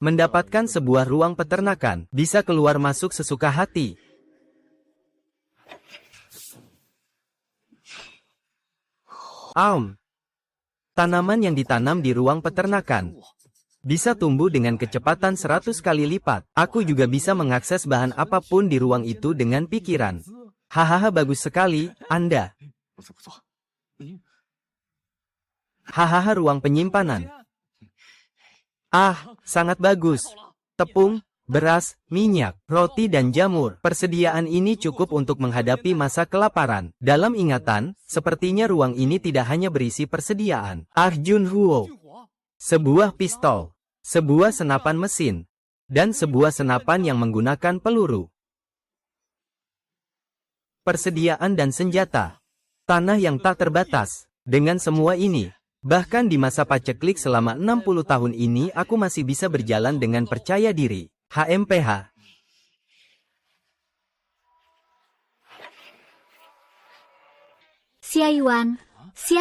Mendapatkan sebuah ruang peternakan, bisa keluar masuk sesuka hati. Tanaman yang ditanam di ruang peternakan bisa tumbuh dengan kecepatan 100 kali lipat. Aku juga bisa mengakses bahan apapun di ruang itu dengan pikiran. Hahaha, bagus sekali, Anda. Hahaha, ruang penyimpanan. Sangat bagus. Tepung, beras, minyak, roti dan jamur. Persediaan ini cukup untuk menghadapi masa kelaparan. Dalam ingatan, sepertinya ruang ini tidak hanya berisi persediaan. Arjun Huo. Sebuah pistol, sebuah senapan mesin, dan sebuah senapan yang menggunakan peluru. Persediaan dan senjata. Tanah yang tak terbatas. Dengan semua ini, bahkan di masa paceklik selama 60 tahun ini aku masih bisa berjalan dengan percaya diri. HMPH. Xia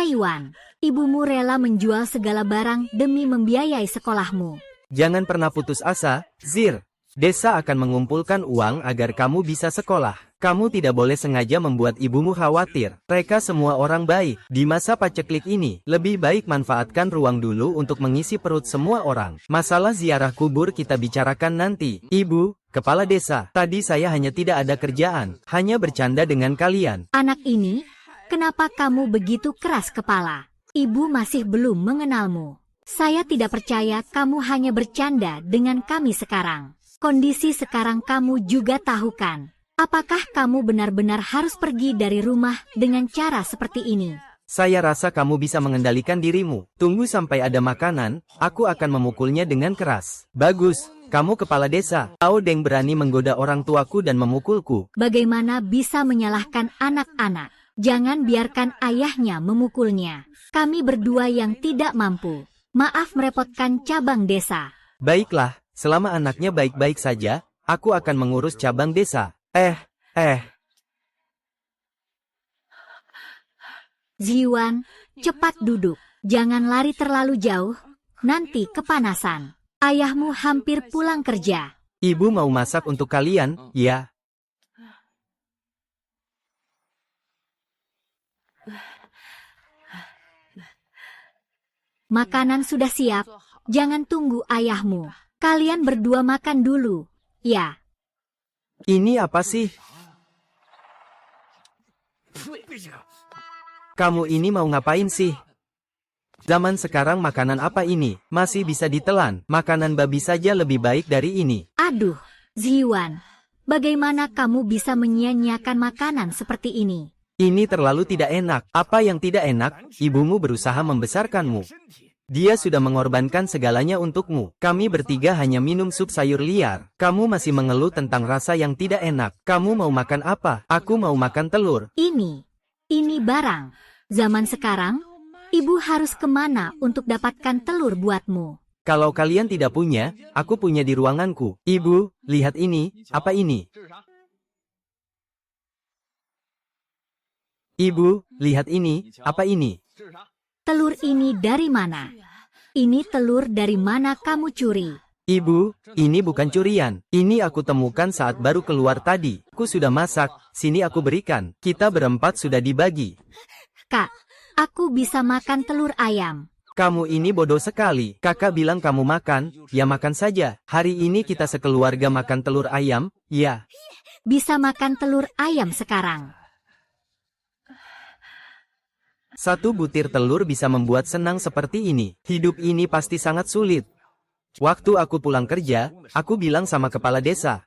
Yuan, ibumu rela menjual segala barang demi membiayai sekolahmu. Jangan pernah putus asa, Zir. Desa akan mengumpulkan uang agar kamu bisa sekolah. Kamu tidak boleh sengaja membuat ibumu khawatir. Mereka semua orang baik. Di masa paceklik ini, lebih baik manfaatkan ruang dulu untuk mengisi perut semua orang. Masalah ziarah kubur kita bicarakan nanti. Ibu, kepala desa, tadi saya hanya tidak ada kerjaan. Hanya bercanda dengan kalian. Anak ini, kenapa kamu begitu keras kepala? Ibu masih belum mengenalmu. Saya tidak percaya kamu hanya bercanda dengan kami sekarang. Kondisi sekarang kamu juga tahu kan? Apakah kamu benar-benar harus pergi dari rumah dengan cara seperti ini? Saya rasa kamu bisa mengendalikan dirimu. Tunggu sampai ada makanan, aku akan memukulnya dengan keras. Bagus, kamu kepala desa. Tao Deng berani menggoda orang tuaku dan memukulku. Bagaimana bisa menyalahkan anak-anak? Jangan biarkan ayahnya memukulnya. Kami berdua yang tidak mampu. Maaf merepotkan cabang desa. Baiklah, selama anaknya baik-baik saja, aku akan mengurus cabang desa. Ziwan, cepat duduk. Jangan lari terlalu jauh, nanti kepanasan. Ayahmu hampir pulang kerja. Ibu mau masak untuk kalian, ya? Makanan sudah siap, jangan tunggu ayahmu. Kalian berdua makan dulu, ya. Ini apa sih? Kamu ini mau ngapain sih? Zaman sekarang makanan apa ini? Masih bisa ditelan. Makanan babi saja lebih baik dari ini. Aduh, Ziwan. Bagaimana kamu bisa menyia-nyiakan makanan seperti ini? Ini terlalu tidak enak. Apa yang tidak enak? Ibumu berusaha membesarkanmu. Dia sudah mengorbankan segalanya untukmu. Kami bertiga hanya minum sup sayur liar. Kamu masih mengeluh tentang rasa yang tidak enak. Kamu mau makan apa? Aku mau makan telur. Ini barang. Zaman sekarang, ibu harus kemana untuk dapatkan telur buatmu? Kalau kalian tidak punya, aku punya di ruanganku. Ibu, lihat ini. Apa ini? Ibu, lihat ini. Apa ini? Telur ini dari mana? Ini telur dari mana kamu curi? Ibu, ini bukan curian. Ini aku temukan saat baru keluar tadi. Aku sudah masak, sini aku berikan. Kita berempat sudah dibagi. Kak, aku bisa makan telur ayam. Kamu ini bodoh sekali. Kakak bilang kamu makan, ya makan saja. Hari ini kita sekeluarga makan telur ayam, ya. Bisa makan telur ayam sekarang. Satu butir telur bisa membuat senang seperti ini. Hidup ini pasti sangat sulit. Waktu aku pulang kerja, aku bilang sama kepala desa,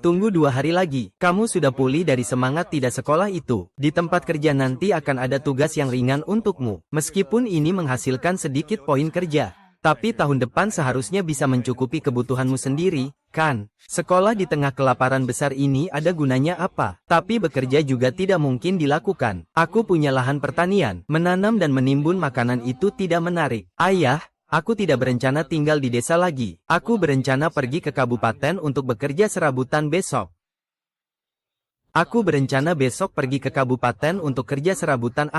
tunggu 2 hari lagi. Kamu sudah pulih dari semangat tidak sekolah itu. Di tempat kerja nanti akan ada tugas yang ringan untukmu. Meskipun ini menghasilkan sedikit poin kerja. Tapi tahun depan seharusnya bisa mencukupi kebutuhanmu sendiri, kan? Sekolah di tengah kelaparan besar ini ada gunanya apa? Tapi bekerja juga tidak mungkin dilakukan. Aku punya lahan pertanian. Menanam dan menimbun makanan itu tidak menarik. Ayah, aku tidak berencana tinggal di desa lagi. Aku berencana pergi ke kabupaten untuk bekerja serabutan besok. Aku berencana besok pergi ke kabupaten untuk kerja serabutan.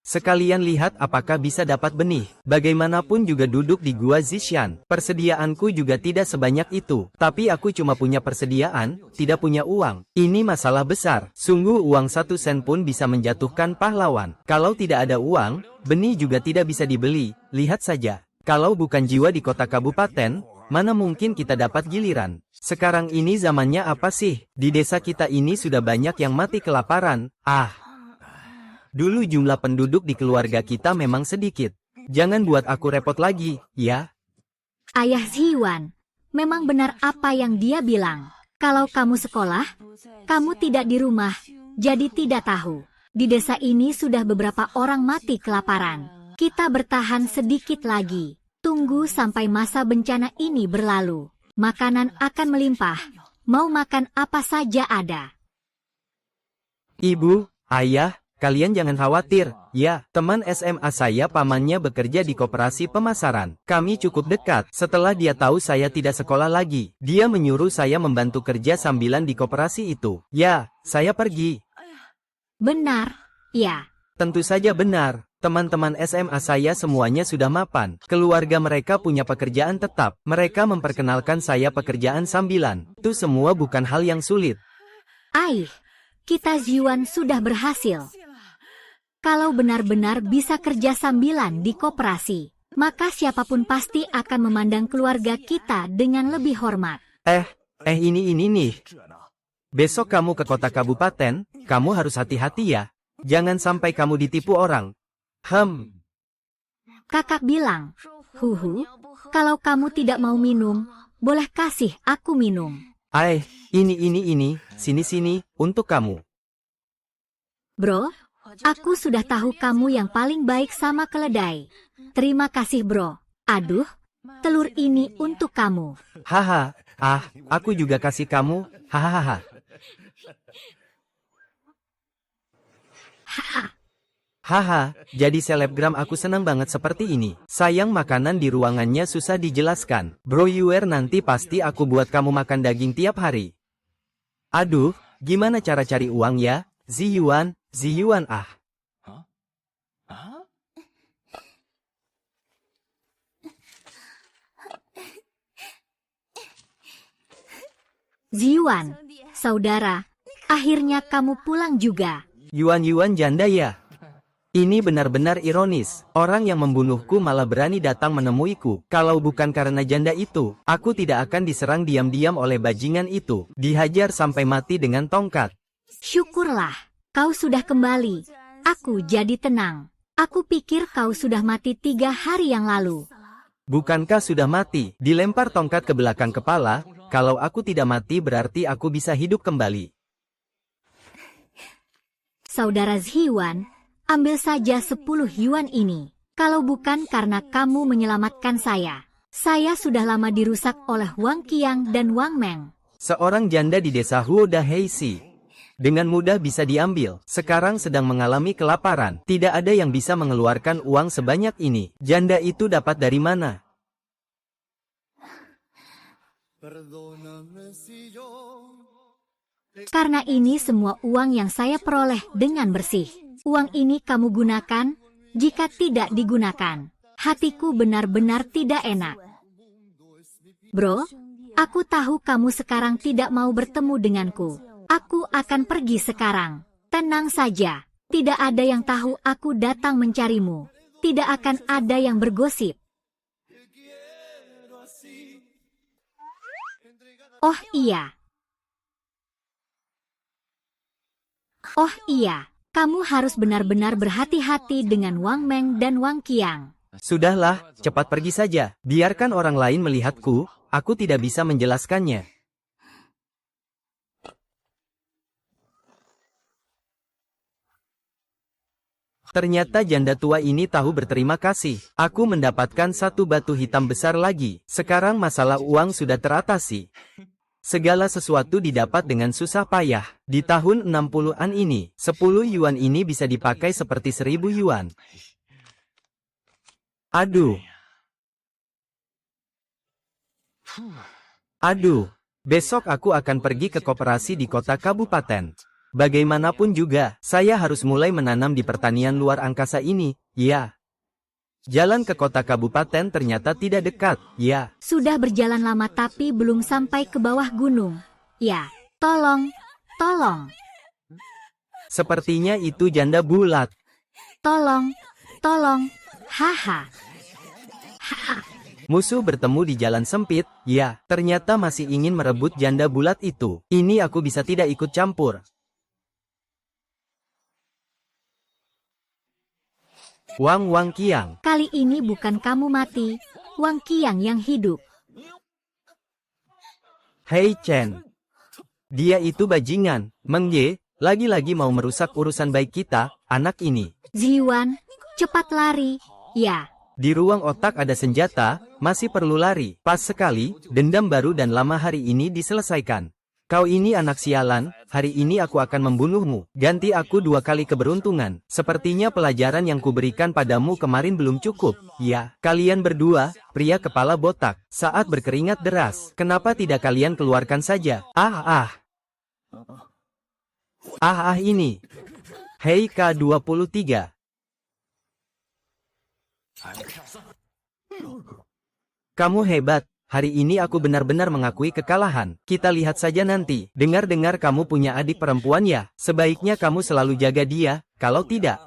Sekalian lihat apakah bisa dapat benih. Bagaimanapun juga duduk di gua Zishan. Persediaanku juga tidak sebanyak itu. Tapi aku cuma punya persediaan, tidak punya uang. Ini masalah besar. Sungguh uang 1 sen pun bisa menjatuhkan pahlawan. Kalau tidak ada uang, benih juga tidak bisa dibeli. Lihat saja. Kalau bukan jiwa di kota kabupaten, mana mungkin kita dapat giliran. Sekarang ini zamannya apa sih? Di desa kita ini sudah banyak yang mati kelaparan. Dulu jumlah penduduk di keluarga kita memang sedikit. Jangan buat aku repot lagi, ya? Ayah Ziwan, memang benar apa yang dia bilang. Kalau kamu sekolah, kamu tidak di rumah, jadi tidak tahu. Di desa ini sudah beberapa orang mati kelaparan. Kita bertahan sedikit lagi. Tunggu sampai masa bencana ini berlalu. Makanan akan melimpah. Mau makan apa saja ada. Ibu, ayah, kalian jangan khawatir, ya. Teman SMA saya pamannya bekerja di koperasi pemasaran. Kami cukup dekat. Setelah dia tahu saya tidak sekolah lagi, dia menyuruh saya membantu kerja sambilan di koperasi itu. Ya, saya pergi. Benar, ya. Tentu saja benar. Teman-teman SMA saya semuanya sudah mapan. Keluarga mereka punya pekerjaan tetap. Mereka memperkenalkan saya pekerjaan sambilan. Itu semua bukan hal yang sulit. Kita Ziwan sudah berhasil. Kalau benar-benar bisa kerja sambilan di koperasi, maka siapapun pasti akan memandang keluarga kita dengan lebih hormat. Ini nih. Besok kamu ke kota kabupaten, kamu harus hati-hati ya. Jangan sampai kamu ditipu orang. Kakak bilang, kalau kamu tidak mau minum, boleh kasih aku minum. Ini, sini, untuk kamu. Bro, aku sudah tahu kamu yang paling baik sama keledai. Terima kasih bro. Aduh, telur ini untuk kamu. Aku juga kasih kamu, hahaha. Jadi selebgram aku senang banget seperti ini. Sayang makanan di ruangannya susah dijelaskan. Bro Yuer nanti pasti aku buat kamu makan daging tiap hari. Aduh, gimana cara cari uang ya? Ziyuan. Ziwan, saudara, akhirnya kamu pulang juga. Yuan janda ya? Ini benar-benar ironis. Orang yang membunuhku malah berani datang menemuiku. Kalau bukan karena janda itu, aku tidak akan diserang diam-diam oleh bajingan itu. Dihajar sampai mati dengan tongkat. Syukurlah, kau sudah kembali. Aku jadi tenang. Aku pikir kau sudah mati 3 hari yang lalu. Bukankah sudah mati? Dilempar tongkat ke belakang kepala. Kalau aku tidak mati berarti aku bisa hidup kembali. Saudara Ziwan, ambil saja 10 yuan ini. Kalau bukan karena kamu menyelamatkan saya sudah lama dirusak oleh Wang Qiang dan Wang Meng. Seorang janda di desa Huoda Heisi. Dengan mudah bisa diambil. Sekarang sedang mengalami kelaparan. Tidak ada yang bisa mengeluarkan uang sebanyak ini. Janda itu dapat dari mana? Karena ini semua uang yang saya peroleh dengan bersih. Uang ini kamu gunakan, jika tidak digunakan, hatiku benar-benar tidak enak. Bro, aku tahu kamu sekarang tidak mau bertemu denganku. Aku akan pergi sekarang. Tenang saja, tidak ada yang tahu aku datang mencarimu. Tidak akan ada yang bergosip. Oh iya, kamu harus benar-benar berhati-hati dengan Wang Meng dan Wang Qiang. Sudahlah, cepat pergi saja. Biarkan orang lain melihatku, aku tidak bisa menjelaskannya. Ternyata janda tua ini tahu berterima kasih. Aku mendapatkan 1 batu hitam besar lagi. Sekarang masalah uang sudah teratasi. Segala sesuatu didapat dengan susah payah. Di tahun 60-an ini, 10 yuan ini bisa dipakai seperti 1000 yuan. Aduh, besok aku akan pergi ke koperasi di kota kabupaten. Bagaimanapun juga, saya harus mulai menanam di pertanian luar angkasa ini, ya. Jalan ke kota kabupaten ternyata tidak dekat, ya. Sudah berjalan lama tapi belum sampai ke bawah gunung. Ya, tolong, tolong, Sepertinya itu janda bulat. tolong, tolong, haha. Musuh bertemu di jalan sempit, ya, ternyata masih ingin merebut janda bulat itu. Ini aku bisa tidak ikut campur. Wang Qiang. Kali ini bukan kamu mati, Wang Qiang yang hidup. Hei Chen. Dia itu bajingan, Meng Ye, lagi-lagi mau merusak urusan baik kita, anak ini. Ziwan, cepat lari, ya. Di ruang otak ada senjata, masih perlu lari. Pas sekali, dendam baru dan lama hari ini diselesaikan. Kau ini anak sialan, hari ini aku akan membunuhmu. Ganti aku 2 kali keberuntungan. Sepertinya pelajaran yang kuberikan padamu kemarin belum cukup. Ya, kalian berdua, pria kepala botak, saat berkeringat deras. Kenapa tidak kalian keluarkan saja? Ini. Hei K23. Kamu hebat. Hari ini aku benar-benar mengakui kekalahan. Kita lihat saja nanti. Dengar-dengar kamu punya adik perempuan ya? Sebaiknya kamu selalu jaga dia, kalau tidak.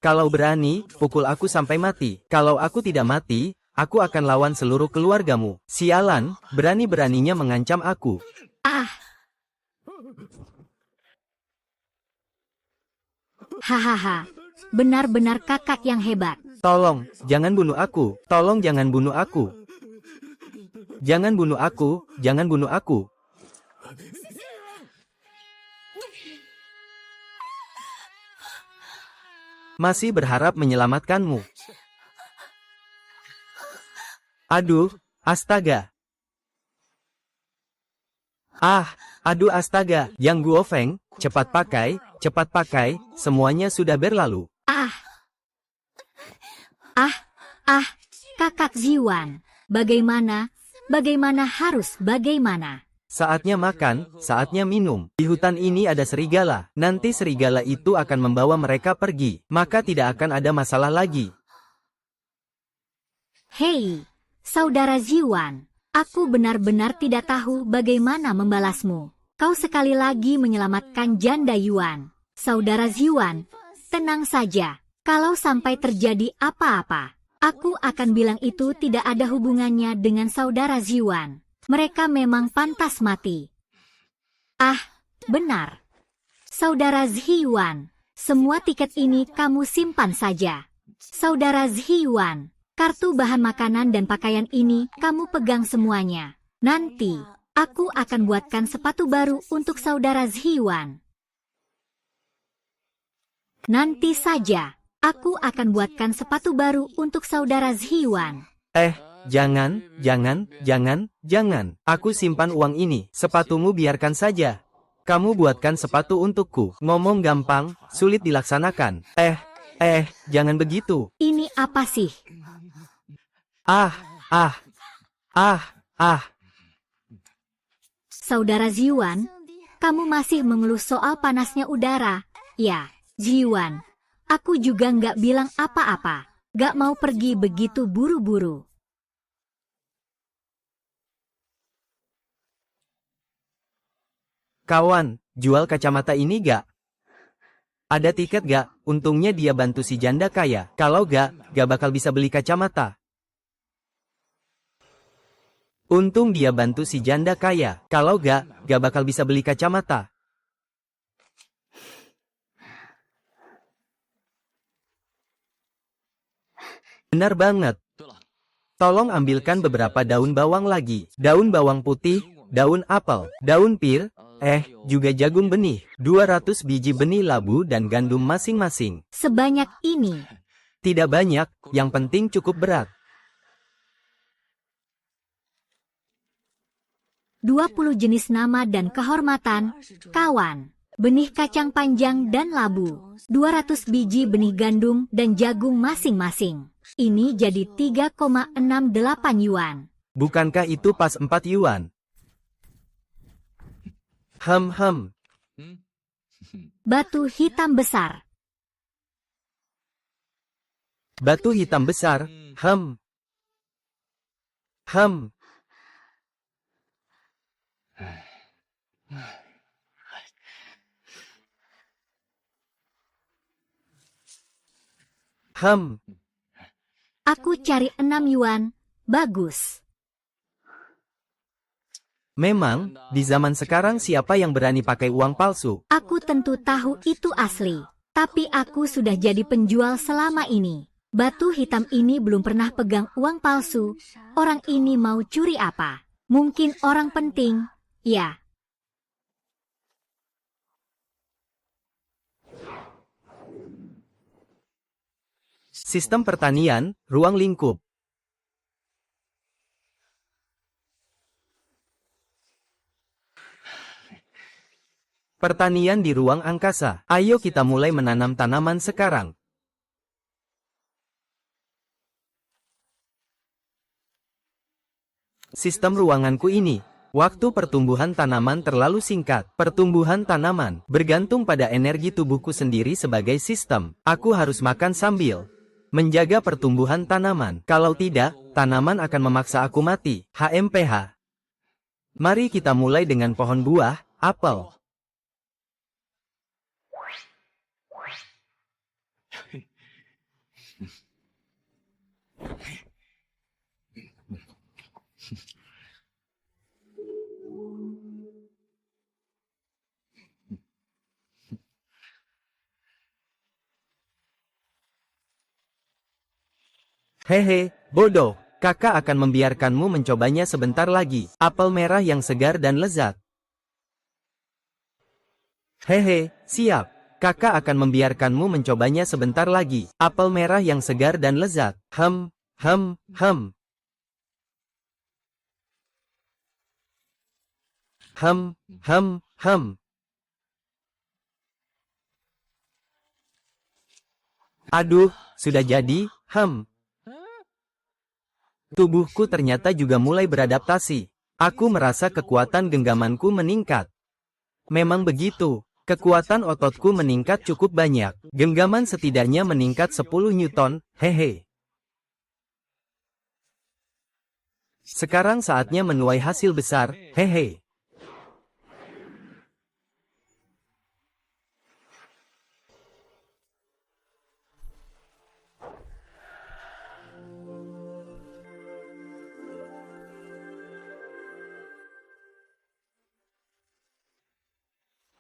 Kalau berani, pukul aku sampai mati. Kalau aku tidak mati, aku akan lawan seluruh keluargamu. Sialan, berani-beraninya mengancam aku. Hahaha, benar-benar kakak yang hebat. Tolong, jangan bunuh aku. Tolong jangan bunuh aku. Jangan bunuh aku, jangan bunuh aku. Masih berharap menyelamatkanmu. Aduh, astaga. Aduh astaga. Yang Guofeng, cepat pakai, semuanya sudah berlalu. Kakak Ziwan, bagaimana harus bagaimana? Saatnya makan, saatnya minum. Di hutan ini ada serigala. Nanti serigala itu akan membawa mereka pergi. Maka tidak akan ada masalah lagi. Hei, saudara Ziwan, aku benar-benar tidak tahu bagaimana membalasmu. Kau sekali lagi menyelamatkan janda Yuan. Saudara Ziwan, tenang saja. Kalau sampai terjadi apa-apa, aku akan bilang itu tidak ada hubungannya dengan saudara Ziwan. Mereka memang pantas mati. Benar. Saudara Ziwan, semua tiket ini kamu simpan saja. Saudara Ziwan, kartu bahan makanan dan pakaian ini kamu pegang semuanya. Nanti, aku akan buatkan sepatu baru untuk saudara Ziwan. Nanti saja, aku akan buatkan sepatu baru untuk saudara Ziwan. Jangan. Aku simpan uang ini. Sepatumu biarkan saja. Kamu buatkan sepatu untukku. Ngomong gampang, sulit dilaksanakan. Jangan begitu. Ini apa sih? Saudara Ziwan, kamu masih mengeluh soal panasnya udara. Ya, Ziwan, aku juga nggak bilang apa-apa. Nggak mau pergi begitu buru-buru. Kawan, jual kacamata ini gak? Ada tiket gak? Untungnya dia bantu si janda kaya. Kalau gak bakal bisa beli kacamata. Untung dia bantu si janda kaya. Kalau gak bakal bisa beli kacamata. Benar banget. Tolong ambilkan beberapa daun bawang lagi. Daun bawang putih, daun apel, daun pir, juga jagung benih. 200 biji benih labu dan gandum masing-masing. Sebanyak ini. Tidak banyak, yang penting cukup berat. 20 jenis nama dan kehormatan, kawan. Benih kacang panjang dan labu. 200 biji benih gandum dan jagung masing-masing. Ini jadi 3,68 yuan. Bukankah itu pas 4 yuan? Hem. Batu hitam besar. Batu hitam besar. Hem. Aku cari 6 yuan. Bagus. Memang, di zaman sekarang siapa yang berani pakai uang palsu? Aku tentu tahu itu asli. Tapi aku sudah jadi penjual selama ini. Batu hitam ini belum pernah pegang uang palsu. Orang ini mau curi apa? Mungkin orang penting. Ya. Sistem pertanian, ruang lingkup. Pertanian di ruang angkasa. Ayo kita mulai menanam tanaman sekarang. Sistem ruanganku ini. Waktu pertumbuhan tanaman terlalu singkat. Pertumbuhan tanaman bergantung pada energi tubuhku sendiri sebagai sistem. Aku harus makan sambil menjaga pertumbuhan tanaman. Kalau tidak, tanaman akan memaksa aku mati. HMPH. Mari kita mulai dengan pohon buah, apel. Hehe, bodoh. Kakak akan membiarkanmu mencobanya sebentar lagi. Apel merah yang segar dan lezat. Hehe, siap. Kakak akan membiarkanmu mencobanya sebentar lagi. Apel merah yang segar dan lezat. Hem. Aduh, sudah jadi. Tubuhku ternyata juga mulai beradaptasi. Aku merasa kekuatan genggamanku meningkat. Memang begitu. Kekuatan ototku meningkat cukup banyak. Genggaman setidaknya meningkat 10 Newton, hehe. Sekarang saatnya menuai hasil besar, hehe.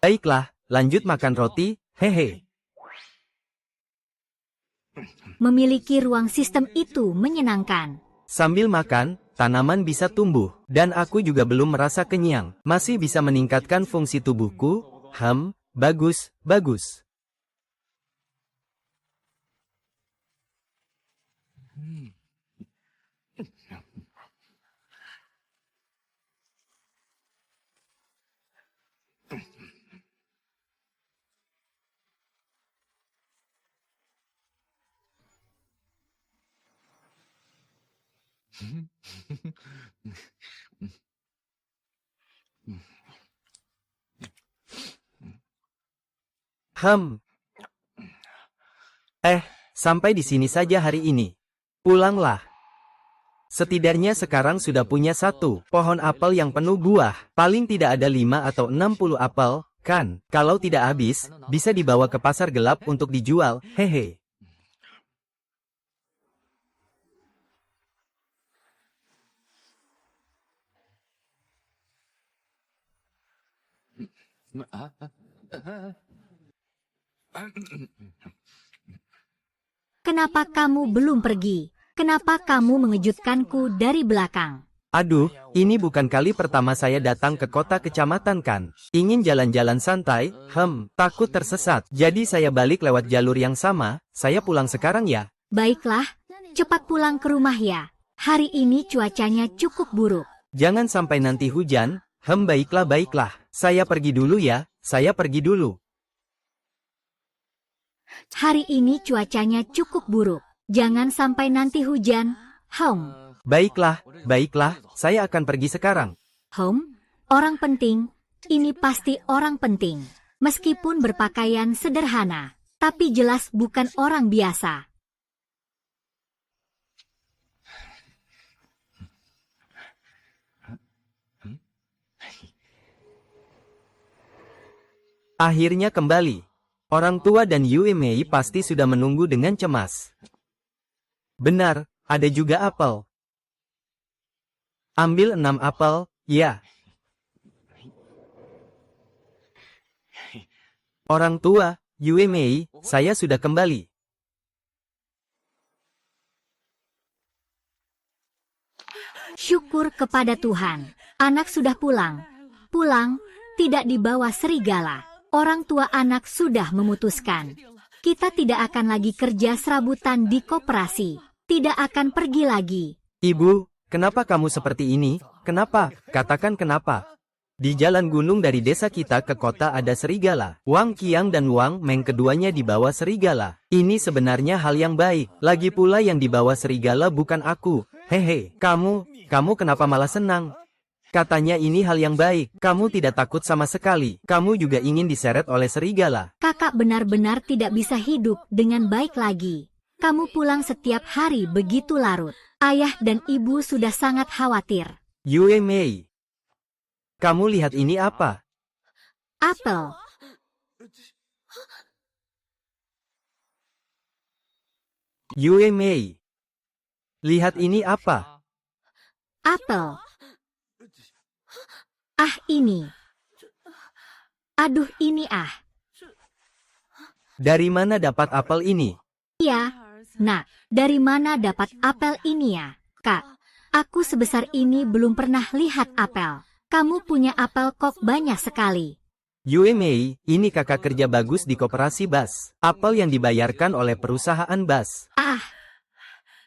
Baiklah, lanjut makan roti, hehe. Memiliki ruang sistem itu menyenangkan. Sambil makan, tanaman bisa tumbuh. Dan aku juga belum merasa kenyang. Masih bisa meningkatkan fungsi tubuhku. Bagus. Sampai di sini saja hari ini. Pulanglah. Setidaknya sekarang sudah punya 1 pohon apel yang penuh buah. Paling tidak ada 5 atau 60 apel, kan? Kalau tidak habis, bisa dibawa ke pasar gelap untuk dijual, hehe. Kenapa kamu belum pergi? Kenapa kamu mengejutkanku dari belakang? Aduh, ini bukan kali pertama saya datang ke kota kecamatan kan? Ingin jalan-jalan santai, takut tersesat. Jadi saya balik lewat jalur yang sama, saya pulang sekarang ya. Baiklah, cepat pulang ke rumah ya. Hari ini cuacanya cukup buruk. Jangan sampai nanti hujan, baiklah. Saya pergi dulu ya, saya pergi dulu. Hari ini cuacanya cukup buruk. Jangan sampai nanti hujan. Baiklah, saya akan pergi sekarang. Orang penting, Ini pasti orang penting. Meskipun berpakaian sederhana, tapi jelas bukan orang biasa. Akhirnya kembali. Orang tua dan Yue Mei pasti sudah menunggu dengan cemas. Benar, ada juga apel. Ambil 6 apel, ya. Orang tua, Yue Mei, saya sudah kembali. Syukur kepada Tuhan, anak sudah pulang. Pulang, tidak dibawa serigala. Orang tua anak sudah memutuskan. Kita tidak akan lagi kerja serabutan di koperasi. Tidak akan pergi lagi. Ibu, kenapa kamu seperti ini? Kenapa? Katakan kenapa. Di jalan gunung dari desa kita ke kota ada serigala. Wang Qiang dan Wang Meng keduanya dibawa serigala. Ini sebenarnya hal yang baik. Lagi pula yang dibawa serigala bukan aku. Hehe, kamu kenapa malah senang? Katanya ini hal yang baik. Kamu tidak takut sama sekali. Kamu juga ingin diseret oleh serigala. Kakak benar-benar tidak bisa hidup dengan baik lagi. Kamu pulang setiap hari begitu larut. Ayah dan ibu sudah sangat khawatir. Yue Mei, kamu lihat ini apa? Apel. Yue Mei, lihat ini apa? Apel. Ah, ini. Aduh, ini ah. Dari mana dapat apel ini? Iya. Nah, dari mana dapat apel ini ya? Kak, aku sebesar ini belum pernah lihat apel. Kamu punya apel kok banyak sekali. Yue Mei, ini kakak kerja bagus di koperasi bas. Apel yang dibayarkan oleh perusahaan bas. Ah,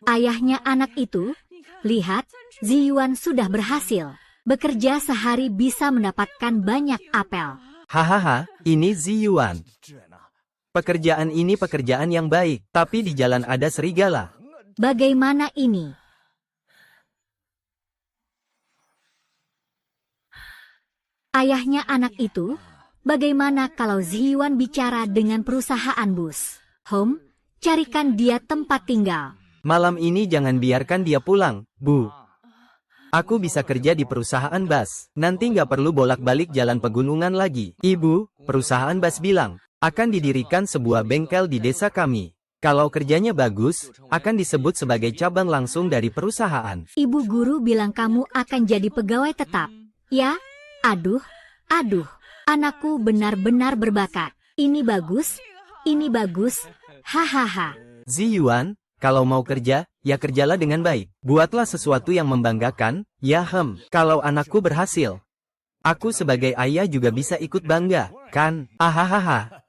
ayahnya anak itu. Lihat, Ziyuan sudah berhasil. Bekerja sehari bisa mendapatkan banyak apel. Hahaha, ini Ziyuan. Pekerjaan ini pekerjaan yang baik, tapi di jalan ada serigala. Bagaimana ini? Ayahnya anak itu? Bagaimana kalau Ziyuan bicara dengan perusahaan bus? Carikan dia tempat tinggal. Malam ini jangan biarkan dia pulang, Bu. Aku bisa kerja di perusahaan bas. Nanti nggak perlu bolak-balik jalan pegunungan lagi. Ibu, perusahaan bas bilang, akan didirikan sebuah bengkel di desa kami. Kalau kerjanya bagus, akan disebut sebagai cabang langsung dari perusahaan. Ibu guru bilang kamu akan jadi pegawai tetap. Ya? Aduh. Anakku benar-benar berbakat. Ini bagus. Hahaha. Ziyuan, kalau mau kerja, ya kerjalah dengan baik. Buatlah sesuatu yang membanggakan, ya kalau anakku berhasil. Aku sebagai ayah juga bisa ikut bangga, kan? Ahahaha.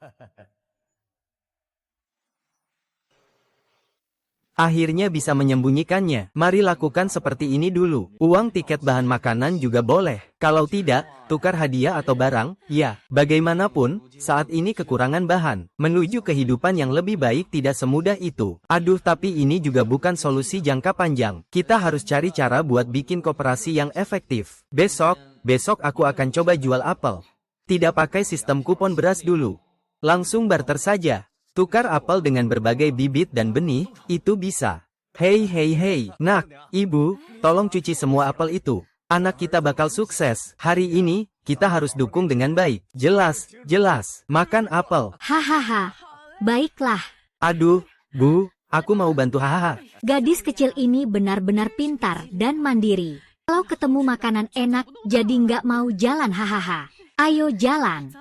Akhirnya bisa menyembunyikannya. Mari lakukan seperti ini dulu. Uang tiket bahan makanan juga boleh. Kalau tidak, tukar hadiah atau barang, ya. Bagaimanapun, saat ini kekurangan bahan. Menuju kehidupan yang lebih baik tidak semudah itu. Aduh, tapi ini juga bukan solusi jangka panjang. Kita harus cari cara buat bikin koperasi yang efektif. Besok aku akan coba jual apel. Tidak pakai sistem kupon beras dulu. Langsung barter saja. Tukar apel dengan berbagai bibit dan benih, itu bisa. Hei, nak, ibu, tolong cuci semua apel itu. Anak kita bakal sukses. Hari ini, kita harus dukung dengan baik. Jelas, makan apel. Hahaha. Baiklah. Aduh, Bu, aku mau bantu hahaha. Gadis kecil ini benar-benar pintar dan mandiri. Kalau ketemu makanan enak, jadi nggak mau jalan hahaha. Ayo jalan.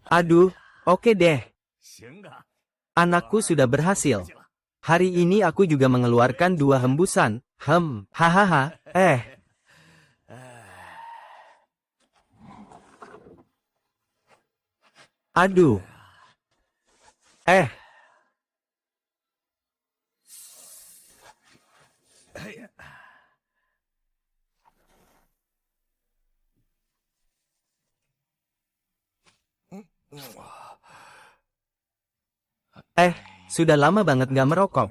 Aduh, oke deh. Anakku sudah berhasil. Hari ini aku juga mengeluarkan 2 hembusan. Hahaha, Aduh. Sudah lama banget nggak merokok.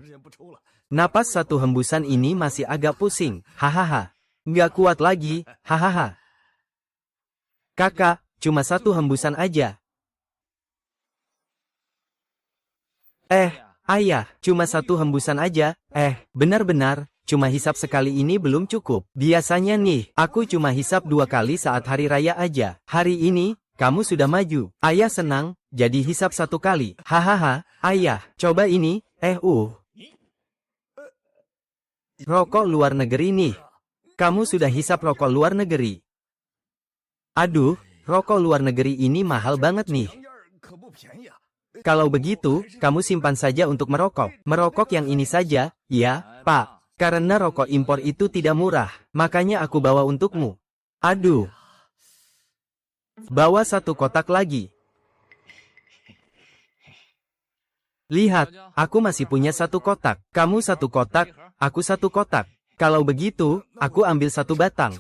Napas satu hembusan ini masih agak pusing. Hahaha. Nggak kuat lagi. Hahaha. Kakak, cuma satu hembusan aja. Ayah, cuma satu hembusan aja. Benar-benar, cuma hisap sekali ini belum cukup. Biasanya nih, aku cuma hisap 2 kali saat hari raya aja. Hari ini, kamu sudah maju. Ayah senang, jadi hisap 1 kali. Hahaha, ayah, coba ini. Rokok luar negeri nih. Kamu sudah hisap rokok luar negeri. Aduh, rokok luar negeri ini mahal banget nih. Kalau begitu, kamu simpan saja untuk merokok. Merokok yang ini saja, ya, Pak. Karena rokok impor itu tidak murah, makanya aku bawa untukmu. Aduh. Bawa 1 kotak lagi. Lihat, aku masih punya 1 kotak. Kamu 1 kotak, aku 1 kotak. Kalau begitu, aku ambil 1 batang.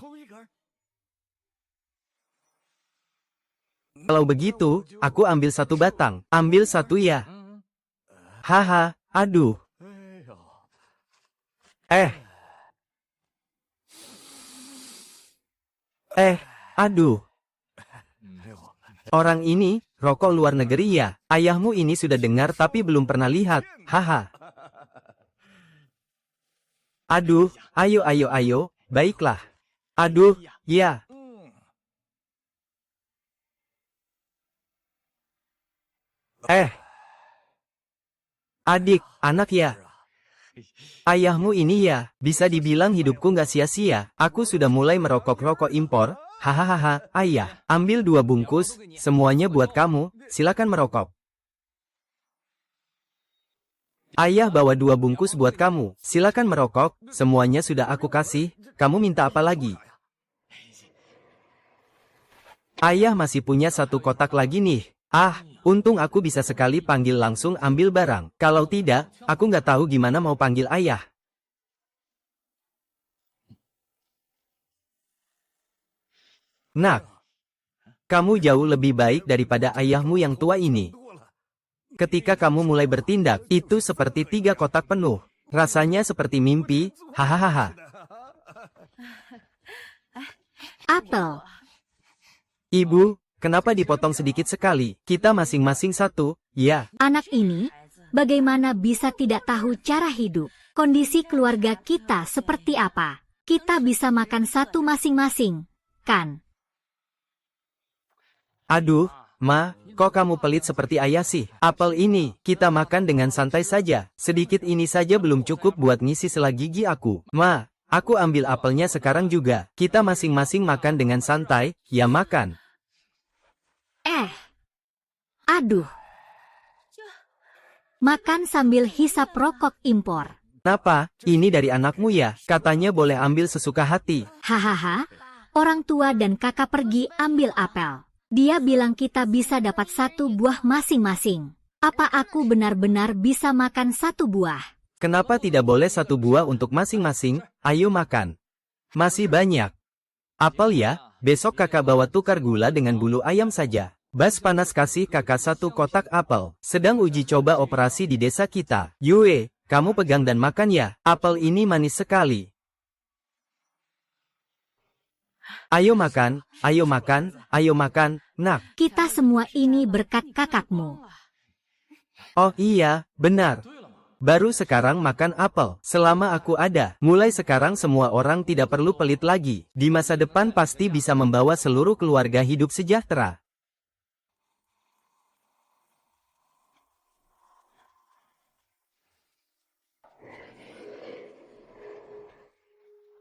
Kalau begitu, aku ambil 1 batang. Ambil 1 ya. Haha, aduh. Aduh. Orang ini, rokok luar negeri ya. Ayahmu ini sudah dengar tapi belum pernah lihat. Haha. Aduh, ayo. Baiklah. Aduh, ya. Adik, anak ya. Ayahmu ini ya, bisa dibilang hidupku nggak sia-sia. Aku sudah mulai merokok rokok impor. Hahaha, ayah, ambil 2 bungkus, semuanya buat kamu, silakan merokok. Ayah bawa 2 bungkus buat kamu, silakan merokok, semuanya sudah aku kasih, kamu minta apa lagi? Ayah masih punya 1 kotak lagi nih. Untung aku bisa sekali panggil langsung ambil barang. Kalau tidak, aku nggak tahu gimana mau panggil ayah. Nak, kamu jauh lebih baik daripada ayahmu yang tua ini. Ketika kamu mulai bertindak, itu seperti 3 kotak penuh. Rasanya seperti mimpi, hahaha. Apel. Ibu, kenapa dipotong sedikit sekali? Kita masing-masing 1, ya. Anak ini, bagaimana bisa tidak tahu cara hidup? Kondisi keluarga kita seperti apa? Kita bisa makan 1 masing-masing, kan? Aduh, Ma, kok kamu pelit seperti ayah sih? Apel ini, kita makan dengan santai saja. Sedikit ini saja belum cukup buat ngisi sela gigi aku. Ma, aku ambil apelnya sekarang juga. Kita masing-masing makan dengan santai, ya makan. Aduh. Makan sambil hisap rokok impor. Kenapa? Ini dari anakmu ya? Katanya boleh ambil sesuka hati. Hahaha, orang tua dan kakak pergi ambil apel. Dia bilang kita bisa dapat 1 buah masing-masing. Apa aku benar-benar bisa makan 1 buah? Kenapa tidak boleh 1 buah untuk masing-masing? Ayo makan. Masih banyak. Apel ya, besok kakak bawa tukar gula dengan bulu ayam saja. Bas panas kasih kakak 1 kotak apel. Sedang uji coba operasi di desa kita. Yue, kamu pegang dan makan ya. Apel ini manis sekali. Ayo makan, nak. Kita semua ini berkat kakakmu. Oh iya, benar. Baru sekarang makan apel. Selama aku ada, mulai sekarang semua orang tidak perlu pelit lagi. Di masa depan pasti bisa membawa seluruh keluarga hidup sejahtera.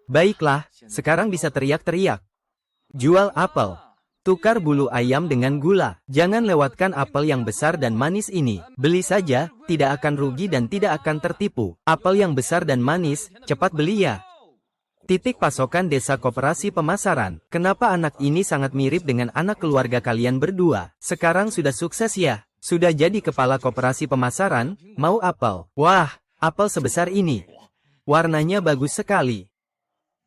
Baiklah, sekarang bisa teriak-teriak. Jual apel. Tukar bulu ayam dengan gula. Jangan lewatkan apel yang besar dan manis ini. Beli saja, tidak akan rugi dan tidak akan tertipu. Apel yang besar dan manis, cepat beli ya. Titik pasokan Desa Koperasi Pemasaran. Kenapa anak ini sangat mirip dengan anak keluarga kalian berdua? Sekarang sudah sukses ya? Sudah jadi kepala koperasi pemasaran, mau apel. Wah, apel sebesar ini. Warnanya bagus sekali.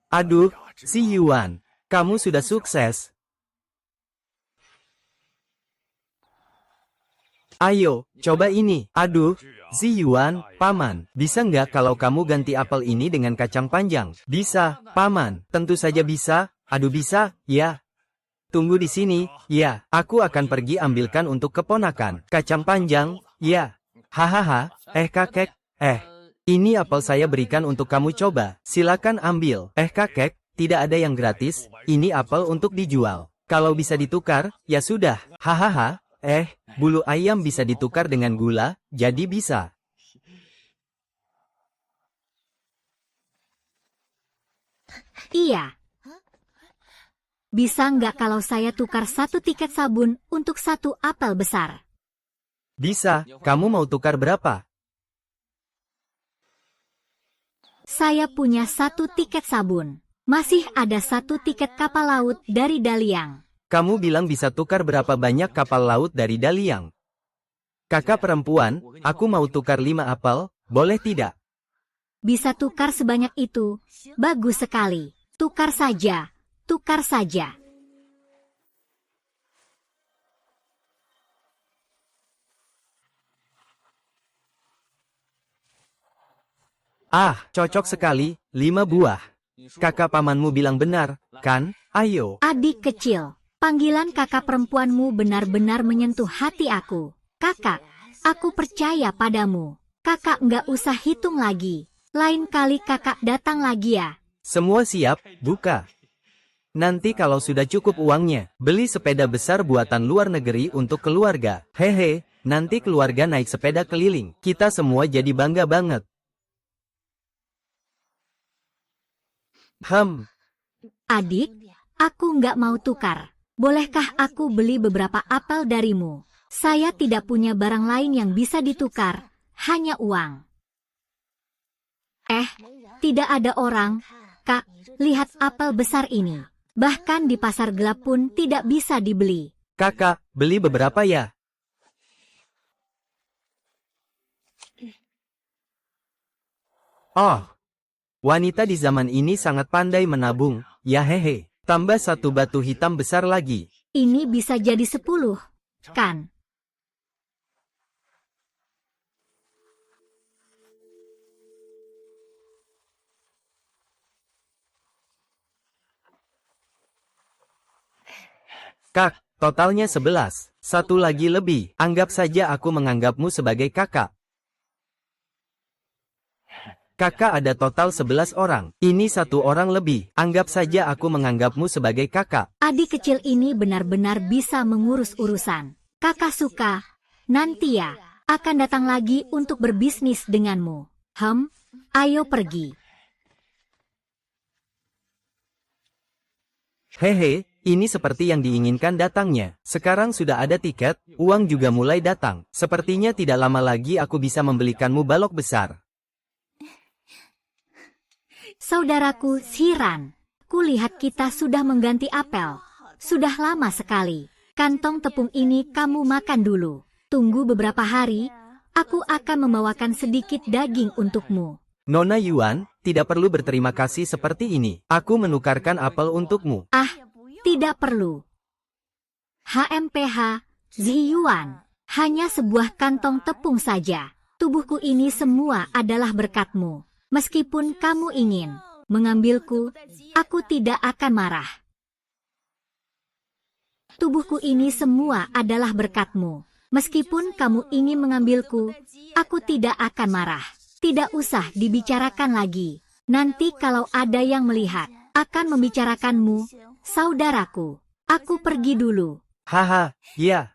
Aduh, si Yuan. Kamu sudah sukses. Ayo, coba ini. Aduh, Ziyuan, Paman. Bisa nggak kalau kamu ganti apel ini dengan kacang panjang? Bisa, Paman. Tentu saja bisa. Aduh bisa, ya. Tunggu di sini, ya. Aku akan pergi ambilkan untuk keponakan. Kacang panjang, ya. Hahaha, kakek. Ini apel saya berikan untuk kamu coba. Silakan ambil. Kakek, tidak ada yang gratis. Ini apel untuk dijual. Kalau bisa ditukar, ya sudah. Hahaha. Bulu ayam bisa ditukar dengan gula, jadi bisa. Iya. Bisa nggak kalau saya tukar 1 tiket sabun untuk 1 apel besar? Bisa, kamu mau tukar berapa? Saya punya 1 tiket sabun. Masih ada 1 tiket kapal laut dari Daliang. Kamu bilang bisa tukar berapa banyak kapal laut dari Daliang? Kakak perempuan, aku mau tukar 5 apel, boleh tidak? Bisa tukar sebanyak itu. Bagus sekali. Tukar saja. Tukar saja. Cocok sekali, 5 buah. Kakak pamanmu bilang benar, kan? Ayo. Adik kecil, panggilan kakak perempuanmu benar-benar menyentuh hati aku. Kakak, aku percaya padamu. Kakak nggak usah hitung lagi. Lain kali kakak datang lagi ya. Semua siap, buka. Nanti kalau sudah cukup uangnya, beli sepeda besar buatan luar negeri untuk keluarga. Hehe, nanti keluarga naik sepeda keliling. Kita semua jadi bangga banget. Adik, aku nggak mau tukar. Bolehkah aku beli beberapa apel darimu? Saya tidak punya barang lain yang bisa ditukar, hanya uang. Tidak ada orang. Kak, lihat apel besar ini. Bahkan di pasar gelap pun tidak bisa dibeli. Kakak, beli beberapa ya? Wanita di zaman ini sangat pandai menabung, ya hehe. Tambah 1 batu hitam besar lagi. Ini bisa jadi 10, kan? Kak, totalnya 11. 1 lagi lebih. Anggap saja aku menganggapmu sebagai kakak. Kakak ada total 11 orang. Ini 1 orang lebih. Anggap saja aku menganggapmu sebagai kakak. Adik kecil ini benar-benar bisa mengurus urusan. Kakak suka. Nanti ya, akan datang lagi untuk berbisnis denganmu. Ayo pergi. Hehe, ini seperti yang diinginkan datangnya. Sekarang sudah ada tiket, uang juga mulai datang. Sepertinya tidak lama lagi aku bisa membelikanmu balok besar. Saudaraku Siran, kulihat kita sudah mengganti apel. Sudah lama sekali. Kantong tepung ini kamu makan dulu. Tunggu beberapa hari, aku akan membawakan sedikit daging untukmu. Nona Yuan, tidak perlu berterima kasih seperti ini. Aku menukarkan apel untukmu. Tidak perlu. HMPH, Ziyuan, hanya sebuah kantong tepung saja. Tubuhku ini semua adalah berkatmu. Meskipun kamu ingin mengambilku, aku tidak akan marah. Tubuhku ini semua adalah berkatmu. Meskipun kamu ingin mengambilku, aku tidak akan marah. Tidak usah dibicarakan lagi. Nanti kalau ada yang melihat, akan membicarakanmu, saudaraku. Aku pergi dulu. Ya.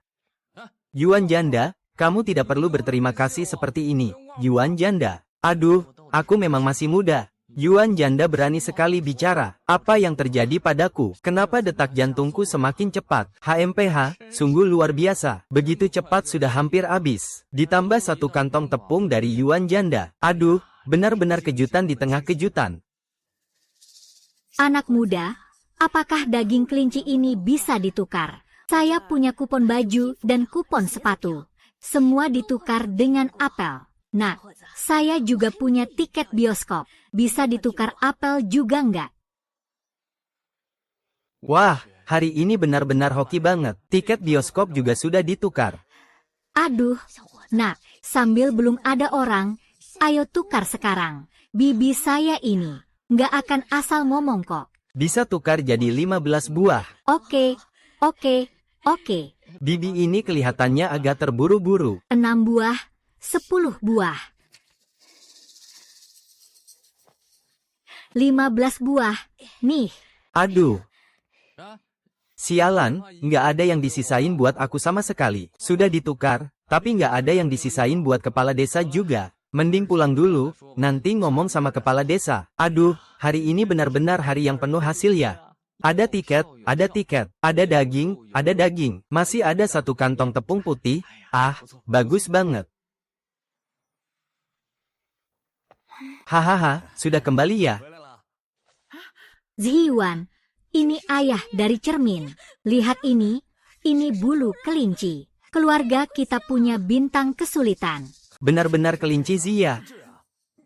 Yuan janda, kamu tidak perlu berterima kasih seperti ini. Yuan janda. Aduh, aku memang masih muda. Yuan janda berani sekali bicara. Apa yang terjadi padaku? Kenapa detak jantungku semakin cepat? HMPH, sungguh luar biasa. Begitu cepat sudah hampir habis. Ditambah 1 kantong tepung dari Yuan janda. Aduh, benar-benar kejutan di tengah kejutan. Anak muda, apakah daging kelinci ini bisa ditukar? Saya punya kupon baju dan kupon sepatu. Semua ditukar dengan apel. Nah, saya juga punya tiket bioskop. Bisa ditukar apel juga nggak? Wah, hari ini benar-benar hoki banget. Tiket bioskop juga sudah ditukar. Aduh, nak, sambil belum ada orang, ayo tukar sekarang. Bibi saya ini, nggak akan asal ngomong kok. Bisa tukar jadi 15 buah. Oke, oke, oke. Bibi ini kelihatannya agak terburu-buru. 6 buah, 10 buah. 15 buah, nih. Aduh. Sialan, nggak ada yang disisain buat aku sama sekali. Sudah ditukar, tapi nggak ada yang disisain buat kepala desa juga. Mending pulang dulu, nanti ngomong sama kepala desa. Aduh, hari ini benar-benar hari yang penuh hasil ya. Ada tiket, ada daging, masih ada satu kantong tepung putih. Ah, bagus banget. Hahaha, sudah kembali ya? Ziyuan, ini ayah dari cermin. Lihat ini bulu kelinci. Keluarga kita punya bintang kesulitan. Benar-benar kelinci Zia.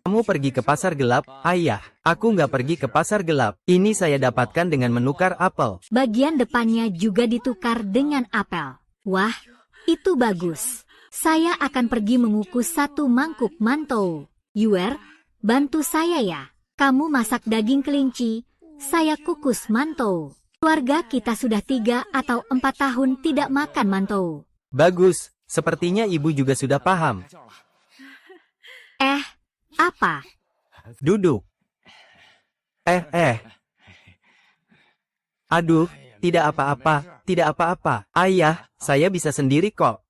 Kamu pergi ke pasar gelap, ayah. Aku nggak pergi ke pasar gelap. Ini saya dapatkan dengan menukar apel. Bagian depannya juga ditukar dengan apel. Wah, itu bagus. Saya akan pergi mengukus 1 mangkuk mantou. Yuer, bantu saya ya. Kamu masak daging kelinci, saya kukus mantou. Keluarga kita sudah 3 atau 4 tahun tidak makan mantou. Bagus, sepertinya ibu juga sudah paham. Apa? Duduk. Aduh, tidak apa-apa. Ayah, saya bisa sendiri kok.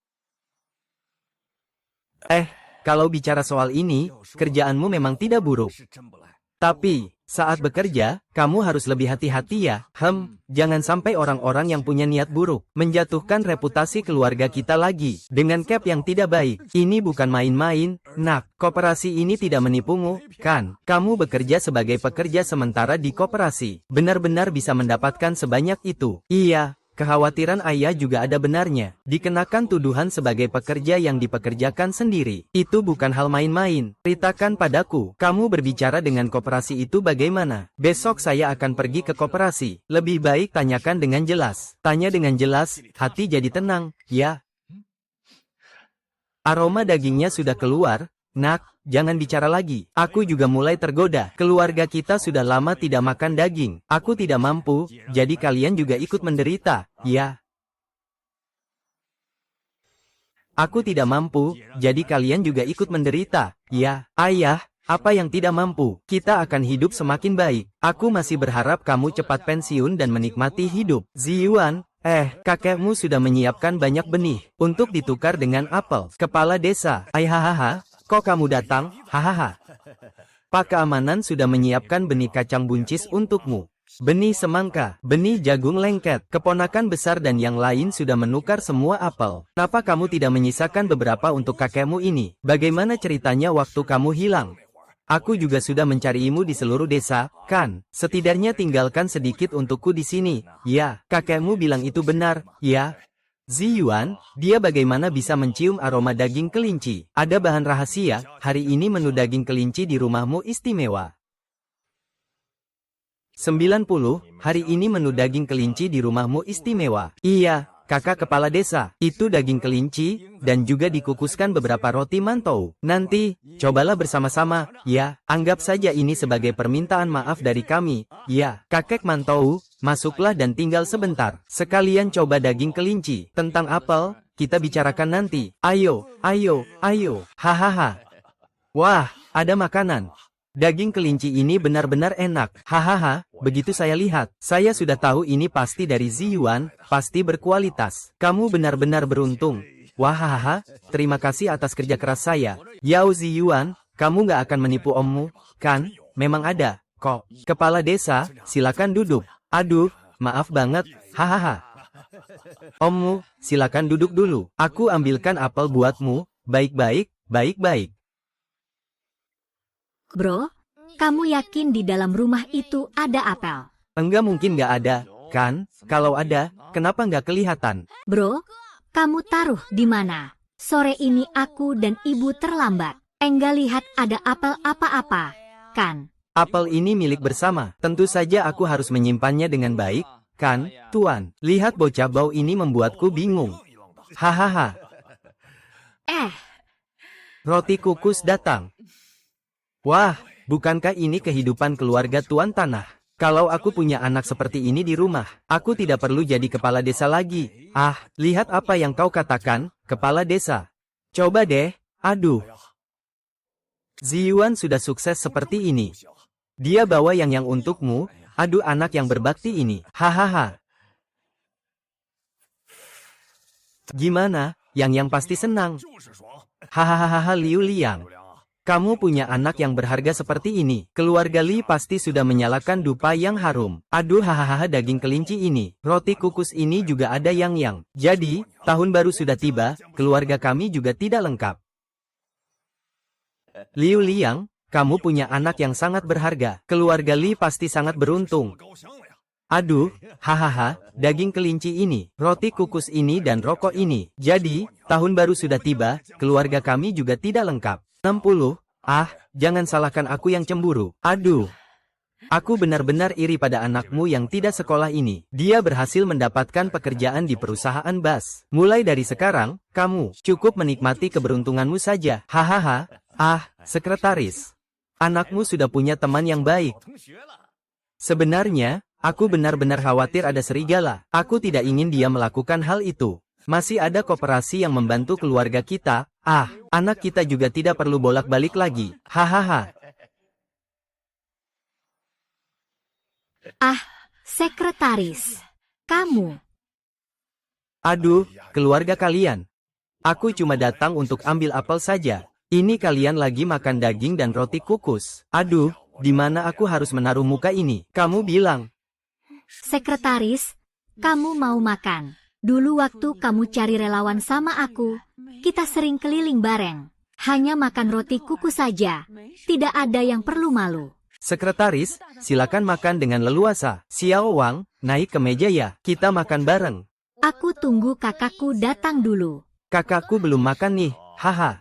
Kalau bicara soal ini, kerjaanmu memang tidak buruk. Tapi, saat bekerja, kamu harus lebih hati-hati ya. Jangan sampai orang-orang yang punya niat buruk menjatuhkan reputasi keluarga kita lagi dengan cap yang tidak baik. Ini bukan main-main, nak. Koperasi ini tidak menipumu, kan? Kamu bekerja sebagai pekerja sementara di koperasi. Benar-benar bisa mendapatkan sebanyak itu. Iya. Kekhawatiran ayah juga ada benarnya. Dikenakan tuduhan sebagai pekerja yang dipekerjakan sendiri. Itu bukan hal main-main. Ceritakan padaku, kamu berbicara dengan koperasi itu bagaimana? Besok saya akan pergi ke koperasi. Lebih baik tanyakan dengan jelas. Tanya dengan jelas, hati jadi tenang, ya. Aroma dagingnya sudah keluar. Nak, jangan bicara lagi. Aku juga mulai tergoda. Keluarga kita sudah lama tidak makan daging. Aku tidak mampu, jadi kalian juga ikut menderita, ya. Aku tidak mampu, jadi kalian juga ikut menderita, ya. Ayah, apa yang tidak mampu? Kita akan hidup semakin baik. Aku masih berharap kamu cepat pensiun dan menikmati hidup. Ziyuan, kakekmu sudah menyiapkan banyak benih untuk ditukar dengan apel. Kepala desa, hahaha. Kok kamu datang? Hahaha. Pak Keamanan sudah menyiapkan benih kacang buncis untukmu. Benih semangka, benih jagung lengket, keponakan besar dan yang lain sudah menukar semua apel. Kenapa kamu tidak menyisakan beberapa untuk kakekmu ini? Bagaimana ceritanya waktu kamu hilang? Aku juga sudah mencarimu di seluruh desa, kan? Setidaknya tinggalkan sedikit untukku di sini. Ya, kakekmu bilang itu benar, ya. Ziyuan, dia bagaimana bisa mencium aroma daging kelinci? Ada bahan rahasia, hari ini menu daging kelinci di rumahmu istimewa. 90, hari ini menu daging kelinci di rumahmu istimewa. Iya, kakak kepala desa, itu daging kelinci, dan juga dikukuskan beberapa roti mantou. Nanti, cobalah bersama-sama, ya, anggap saja ini sebagai permintaan maaf dari kami. Ya, kakek mantou, masuklah dan tinggal sebentar. Sekalian coba daging kelinci. Tentang apel, kita bicarakan nanti. Ayo. Hahaha. Wah, ada makanan. Daging kelinci ini benar-benar enak. Hahaha, begitu saya lihat. Saya sudah tahu ini pasti dari Ziyuan, pasti berkualitas. Kamu benar-benar beruntung. Wahahaha, terima kasih atas kerja keras saya. Yao Ziyuan, kamu nggak akan menipu ommu, kan? Memang ada, kok. Kepala desa, silakan duduk. Aduh, maaf banget. Hahaha. Ommu, silakan duduk dulu. Aku ambilkan apel buatmu. Baik-baik. Bro, kamu yakin di dalam rumah itu ada apel? Enggak mungkin nggak ada, kan? Kalau ada, kenapa nggak kelihatan? Bro, kamu taruh di mana? Sore ini aku dan ibu terlambat. Enggak lihat ada apel apa-apa, kan? Apel ini milik bersama. Tentu saja aku harus menyimpannya dengan baik, kan, Tuan? Lihat bocah bau ini membuatku bingung. Hahaha. Roti kukus datang. Wah, bukankah ini kehidupan keluarga Tuan Tanah? Kalau aku punya anak seperti ini di rumah, aku tidak perlu jadi kepala desa lagi. Ah, lihat apa yang kau katakan, kepala desa. Coba deh, aduh. Ziyuan sudah sukses seperti ini. Dia bawa yang untukmu, aduh anak yang berbakti ini. Hahaha. Gimana, yang pasti senang. Hahaha Liu Liang. Kamu punya anak yang berharga seperti ini. Keluarga Li pasti sudah menyalakan dupa yang harum. Aduh hahaha daging kelinci ini. Roti kukus ini juga ada yang. Jadi, tahun baru sudah tiba, keluarga kami juga tidak lengkap. Liu Liang, kamu punya anak yang sangat berharga. Keluarga Li pasti sangat beruntung. Aduh, hahaha, daging kelinci ini, roti kukus ini dan rokok ini. Jadi, tahun baru sudah tiba, keluarga kami juga tidak lengkap. 60. Ah, jangan salahkan aku yang cemburu. Aduh. Aku benar-benar iri pada anakmu yang tidak sekolah ini. Dia berhasil mendapatkan pekerjaan di perusahaan bas. Mulai dari sekarang, kamu cukup menikmati keberuntunganmu saja. Hahaha. Ah, sekretaris. Anakmu sudah punya teman yang baik. Sebenarnya, aku benar-benar khawatir ada serigala. Aku tidak ingin dia melakukan hal itu. Masih ada koperasi yang membantu keluarga kita. Ah, anak kita juga tidak perlu bolak-balik lagi. Hahaha. Ah, sekretaris. Kamu. Aduh, keluarga kalian. Aku cuma datang untuk ambil apel saja. Ini kalian lagi makan daging dan roti kukus. Aduh, di mana aku harus menaruh muka ini? Kamu bilang. Sekretaris, kamu mau makan. Dulu waktu kamu cari relawan sama aku, kita sering keliling bareng. Hanya makan roti kukus saja. Tidak ada yang perlu malu. Sekretaris, silakan makan dengan leluasa. Xiao Wang, naik ke meja ya. Kita makan bareng. Aku tunggu kakakku datang dulu. Kakakku belum makan nih. Haha.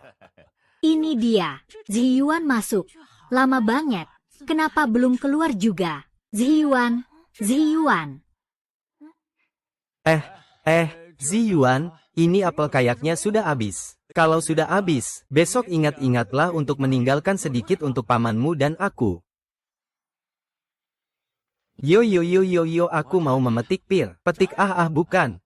Ini dia. Ziyuan masuk. Lama banget. Kenapa belum keluar juga? Ziyuan. Ziyuan, ini apel kayaknya sudah habis. Kalau sudah habis, besok ingat-ingatlah untuk meninggalkan sedikit untuk pamanmu dan aku. Yo, aku mau memetik pir. Petik bukan.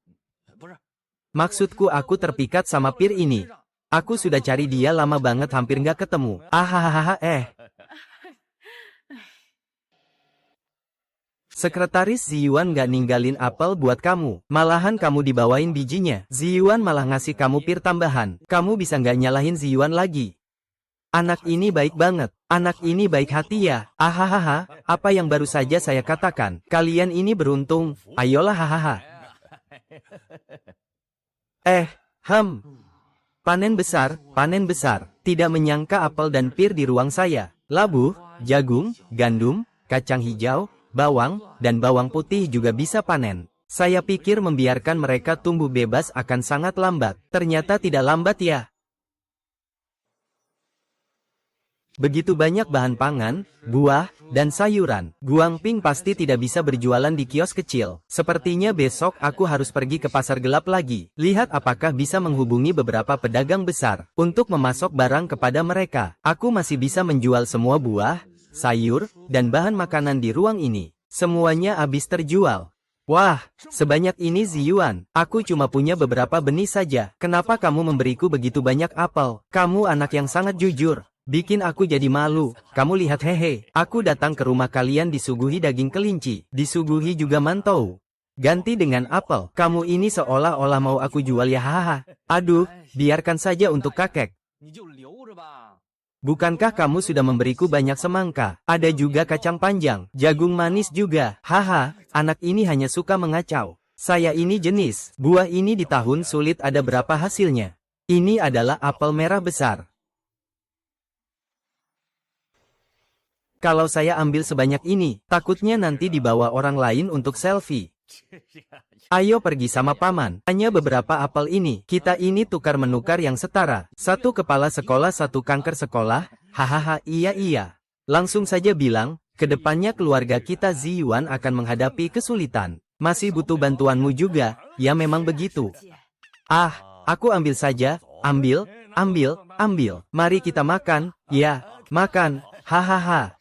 Maksudku aku terpikat sama pir ini. Aku sudah cari dia lama banget hampir nggak ketemu. Sekretaris Ziyuan gak ninggalin apel buat kamu. Malahan kamu dibawain bijinya. Ziyuan malah ngasih kamu pir tambahan. Kamu bisa gak nyalahin Ziyuan lagi. Anak ini baik banget. Anak ini baik hati ya. Ahahaha, apa yang baru saja saya katakan. Kalian ini beruntung. Ayolah hahaha. Panen besar. Tidak menyangka apel dan pir di ruang saya. Labu, jagung, gandum, kacang hijau, bawang, dan bawang putih juga bisa panen. Saya pikir membiarkan mereka tumbuh bebas akan sangat lambat. Ternyata tidak lambat ya. Begitu banyak bahan pangan, buah, dan sayuran. Guangping pasti tidak bisa berjualan di kios kecil. Sepertinya besok aku harus pergi ke pasar gelap lagi. Lihat apakah bisa menghubungi beberapa pedagang besar untuk memasok barang kepada mereka. Aku masih bisa menjual semua buah, sayur, dan bahan makanan di ruang ini. Semuanya habis terjual. Wah, sebanyak ini Ziyuan. Aku cuma punya beberapa benih saja. Kenapa kamu memberiku begitu banyak apel? Kamu anak yang sangat jujur. Bikin aku jadi malu. Kamu lihat hehe. Aku datang ke rumah kalian disuguhi daging kelinci. Disuguhi juga mantou. Ganti dengan apel. Kamu ini seolah-olah mau aku jual ya hahaha. Aduh, biarkan saja untuk kakek. Bukankah kamu sudah memberiku banyak semangka? Ada juga kacang panjang, jagung manis juga. Haha, anak ini hanya suka mengacau. Saya ini jenis. Buah ini di tahun sulit ada berapa hasilnya? Ini adalah apel merah besar. Kalau saya ambil sebanyak ini, takutnya nanti dibawa orang lain untuk selfie. Ayo pergi sama paman. Hanya beberapa apel ini. Kita ini tukar-menukar yang setara. Satu kepala sekolah, satu kanker sekolah. Hahaha, iya. Langsung saja bilang, kedepannya keluarga kita Ziyuan akan menghadapi kesulitan. Masih butuh bantuanmu juga. Ya memang begitu. Aku ambil saja. Ambil. ambil, ambil. Mari kita makan, ya, makan, hahaha.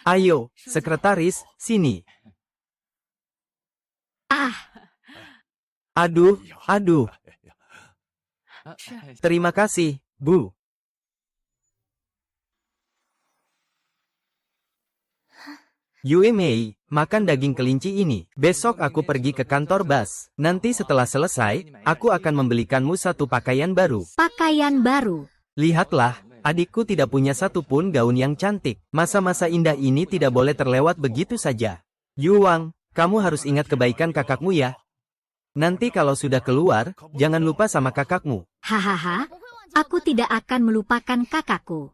Ayo, sekretaris, sini. Ah, Aduh, aduh. Terima kasih, Bu. Yue Mei, makan daging kelinci ini. Besok aku pergi ke kantor Bas. Nanti setelah selesai, aku akan membelikanmu satu pakaian baru. pakaian baru. Lihatlah, adikku tidak punya satu pun gaun yang cantik. Masa-masa indah ini tidak boleh terlewat begitu saja. Yuang, kamu harus ingat kebaikan kakakmu ya. Nanti kalau sudah keluar, jangan lupa sama kakakmu. Hahaha, aku tidak akan melupakan kakakku.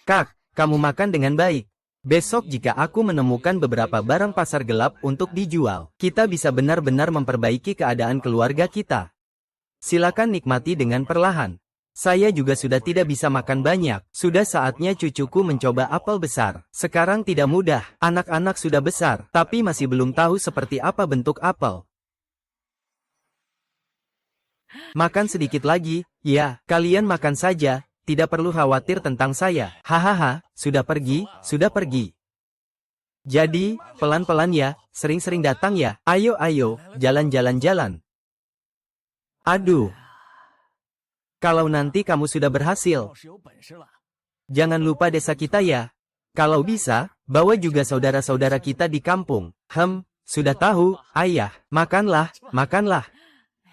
Kak, kamu makan dengan baik. Besok jika aku menemukan beberapa barang pasar gelap untuk dijual, kita bisa benar-benar memperbaiki keadaan keluarga kita. Silakan nikmati dengan perlahan. Saya juga sudah tidak bisa makan banyak. Sudah saatnya cucuku mencoba apel besar. Sekarang tidak mudah. Anak-anak sudah besar, tapi masih belum tahu seperti apa bentuk apel. Makan sedikit lagi, ya, kalian makan saja. Tidak perlu khawatir tentang saya. Hahaha, sudah pergi, sudah pergi. Jadi, pelan-pelan ya, sering-sering datang ya. Ayo, jalan-jalan-jalan. Aduh. Kalau nanti kamu sudah berhasil, jangan lupa desa kita ya. Kalau bisa, bawa juga saudara-saudara kita di kampung. Sudah tahu, ayah. Makanlah, makanlah.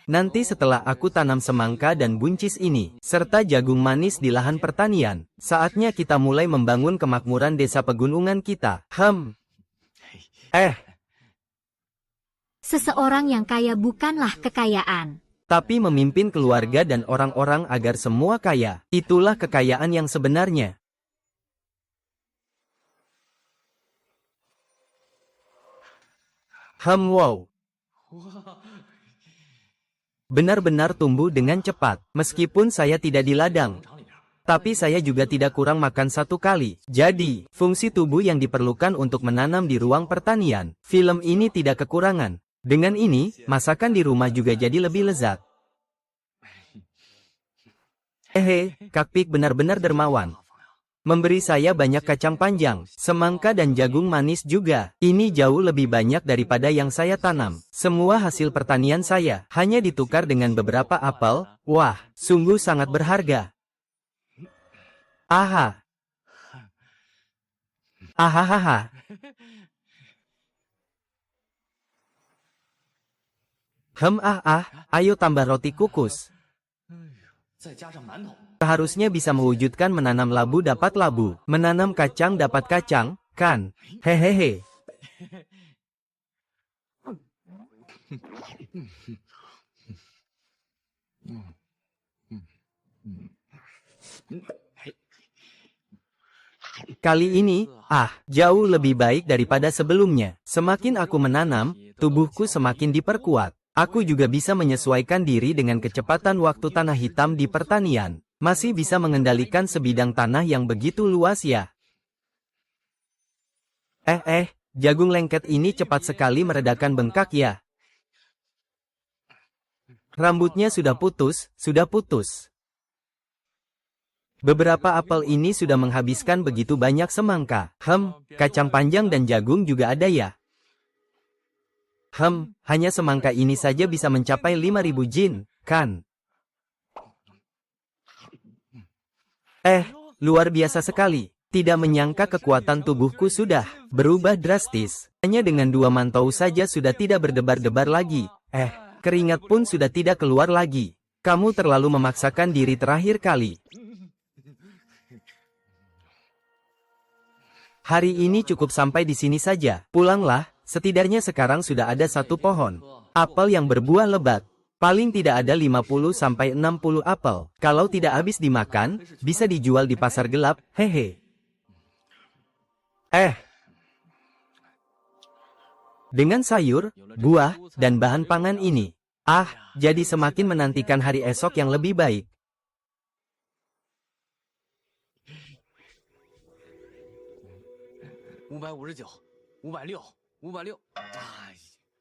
Nanti setelah aku tanam semangka dan buncis ini, serta jagung manis di lahan pertanian, saatnya kita mulai membangun kemakmuran desa pegunungan kita. Seseorang yang kaya bukanlah kekayaan. Tapi memimpin keluarga dan orang-orang agar semua kaya. Itulah kekayaan yang sebenarnya. Wow. Benar-benar tumbuh dengan cepat. Meskipun saya tidak di ladang, tapi saya juga tidak kurang makan satu kali. Jadi, fungsi tubuh yang diperlukan untuk menanam di ruang pertanian, film ini tidak kekurangan. Dengan ini, masakan di rumah juga jadi lebih lezat. Kak Pik benar-benar dermawan. Memberi saya banyak kacang panjang, semangka dan jagung manis juga. Ini jauh lebih banyak daripada yang saya tanam. Semua hasil pertanian saya hanya ditukar dengan beberapa apel. Wah, sungguh sangat berharga. Ahahaha. Ayo tambah roti kukus. Seharusnya bisa mewujudkan menanam labu dapat labu, menanam kacang dapat kacang, kan? Hehehe. Kali ini, jauh lebih baik daripada sebelumnya. Semakin aku menanam, tubuhku semakin diperkuat. Aku juga bisa menyesuaikan diri dengan kecepatan waktu tanah hitam di pertanian. Masih bisa mengendalikan sebidang tanah yang begitu luas ya. Jagung lengket ini cepat sekali meredakan bengkak ya. Rambutnya sudah putus, sudah putus. Beberapa apel ini sudah menghabiskan begitu banyak semangka. Kacang panjang dan jagung juga ada ya. Hanya semangka ini saja bisa mencapai 5.000 jin, kan? Luar biasa sekali. Tidak menyangka kekuatan tubuhku sudah berubah drastis. Hanya dengan 2 mantau saja sudah tidak berdebar-debar lagi. Keringat pun sudah tidak keluar lagi. Kamu terlalu memaksakan diri terakhir kali. Hari ini cukup sampai di sini saja. Pulanglah. Setidaknya sekarang sudah ada satu pohon apel yang berbuah lebat. Paling tidak ada 50-60 apel. Kalau tidak habis dimakan, bisa dijual di pasar gelap, hehe. Dengan sayur, buah, dan bahan pangan ini, jadi semakin menantikan hari esok yang lebih baik.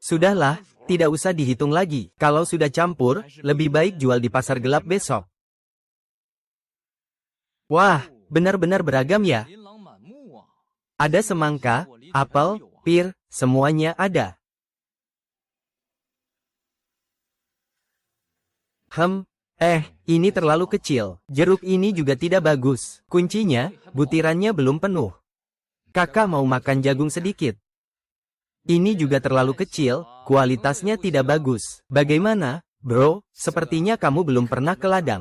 Sudahlah, tidak usah dihitung lagi. Kalau sudah campur, lebih baik jual di pasar gelap besok. Wah, benar-benar beragam ya. Ada semangka, apel, pir, semuanya ada. Ini terlalu kecil. Jeruk ini juga tidak bagus. Kuncinya, butirannya belum penuh. Kakak mau makan jagung sedikit. Ini juga terlalu kecil, kualitasnya tidak bagus. Bagaimana, bro? Sepertinya kamu belum pernah ke ladang.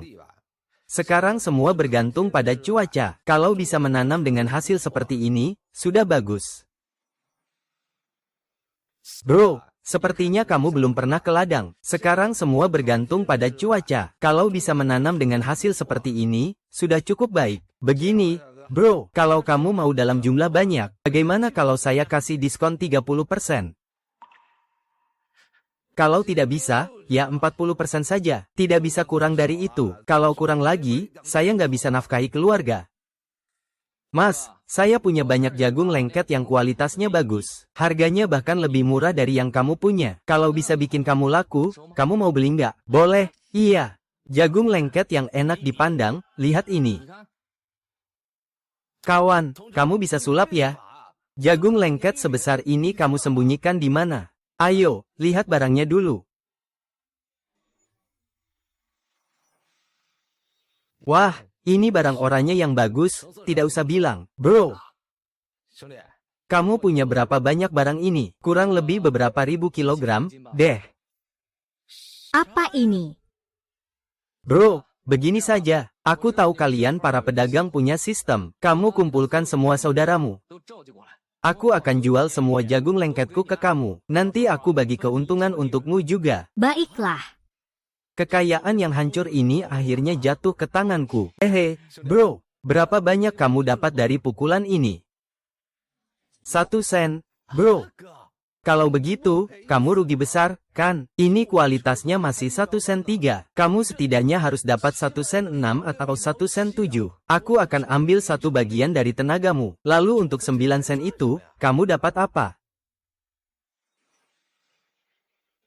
Sekarang semua bergantung pada cuaca. Kalau bisa menanam dengan hasil seperti ini, sudah bagus. Bro, sepertinya kamu belum pernah ke ladang. Sekarang semua bergantung pada cuaca. Kalau bisa menanam dengan hasil seperti ini, sudah cukup baik. Begini, bro, kalau kamu mau dalam jumlah banyak, bagaimana kalau saya kasih diskon 30%? Kalau tidak bisa, ya 40% saja. Tidak bisa kurang dari itu. Kalau kurang lagi, saya nggak bisa nafkahi keluarga. Mas, saya punya banyak jagung lengket yang kualitasnya bagus. Harganya bahkan lebih murah dari yang kamu punya. Kalau bisa bikin kamu laku, kamu mau beli nggak? Boleh, iya. Jagung lengket yang enak dipandang, lihat ini. Kawan, kamu bisa sulap ya? Jagung lengket sebesar ini kamu sembunyikan di mana? Ayo, lihat barangnya dulu. Wah, ini barang oranye yang bagus, tidak usah bilang. Bro, kamu punya berapa banyak barang ini? Kurang lebih beberapa ribu kilogram, deh. Apa ini? Bro, begini saja. Aku tahu kalian para pedagang punya sistem. Kamu kumpulkan semua saudaramu. Aku akan jual semua jagung lengketku ke kamu. Nanti aku bagi keuntungan untukmu juga. Baiklah. Kekayaan yang hancur ini akhirnya jatuh ke tanganku. Bro, berapa banyak kamu dapat dari pukulan ini? 1 sen, bro. Kalau begitu, kamu rugi besar, kan? Ini kualitasnya masih 1 sen 3. Kamu setidaknya harus dapat 1 sen 6 atau 1 sen 7. Aku akan ambil satu bagian dari tenagamu. Lalu untuk 9 sen itu, kamu dapat apa?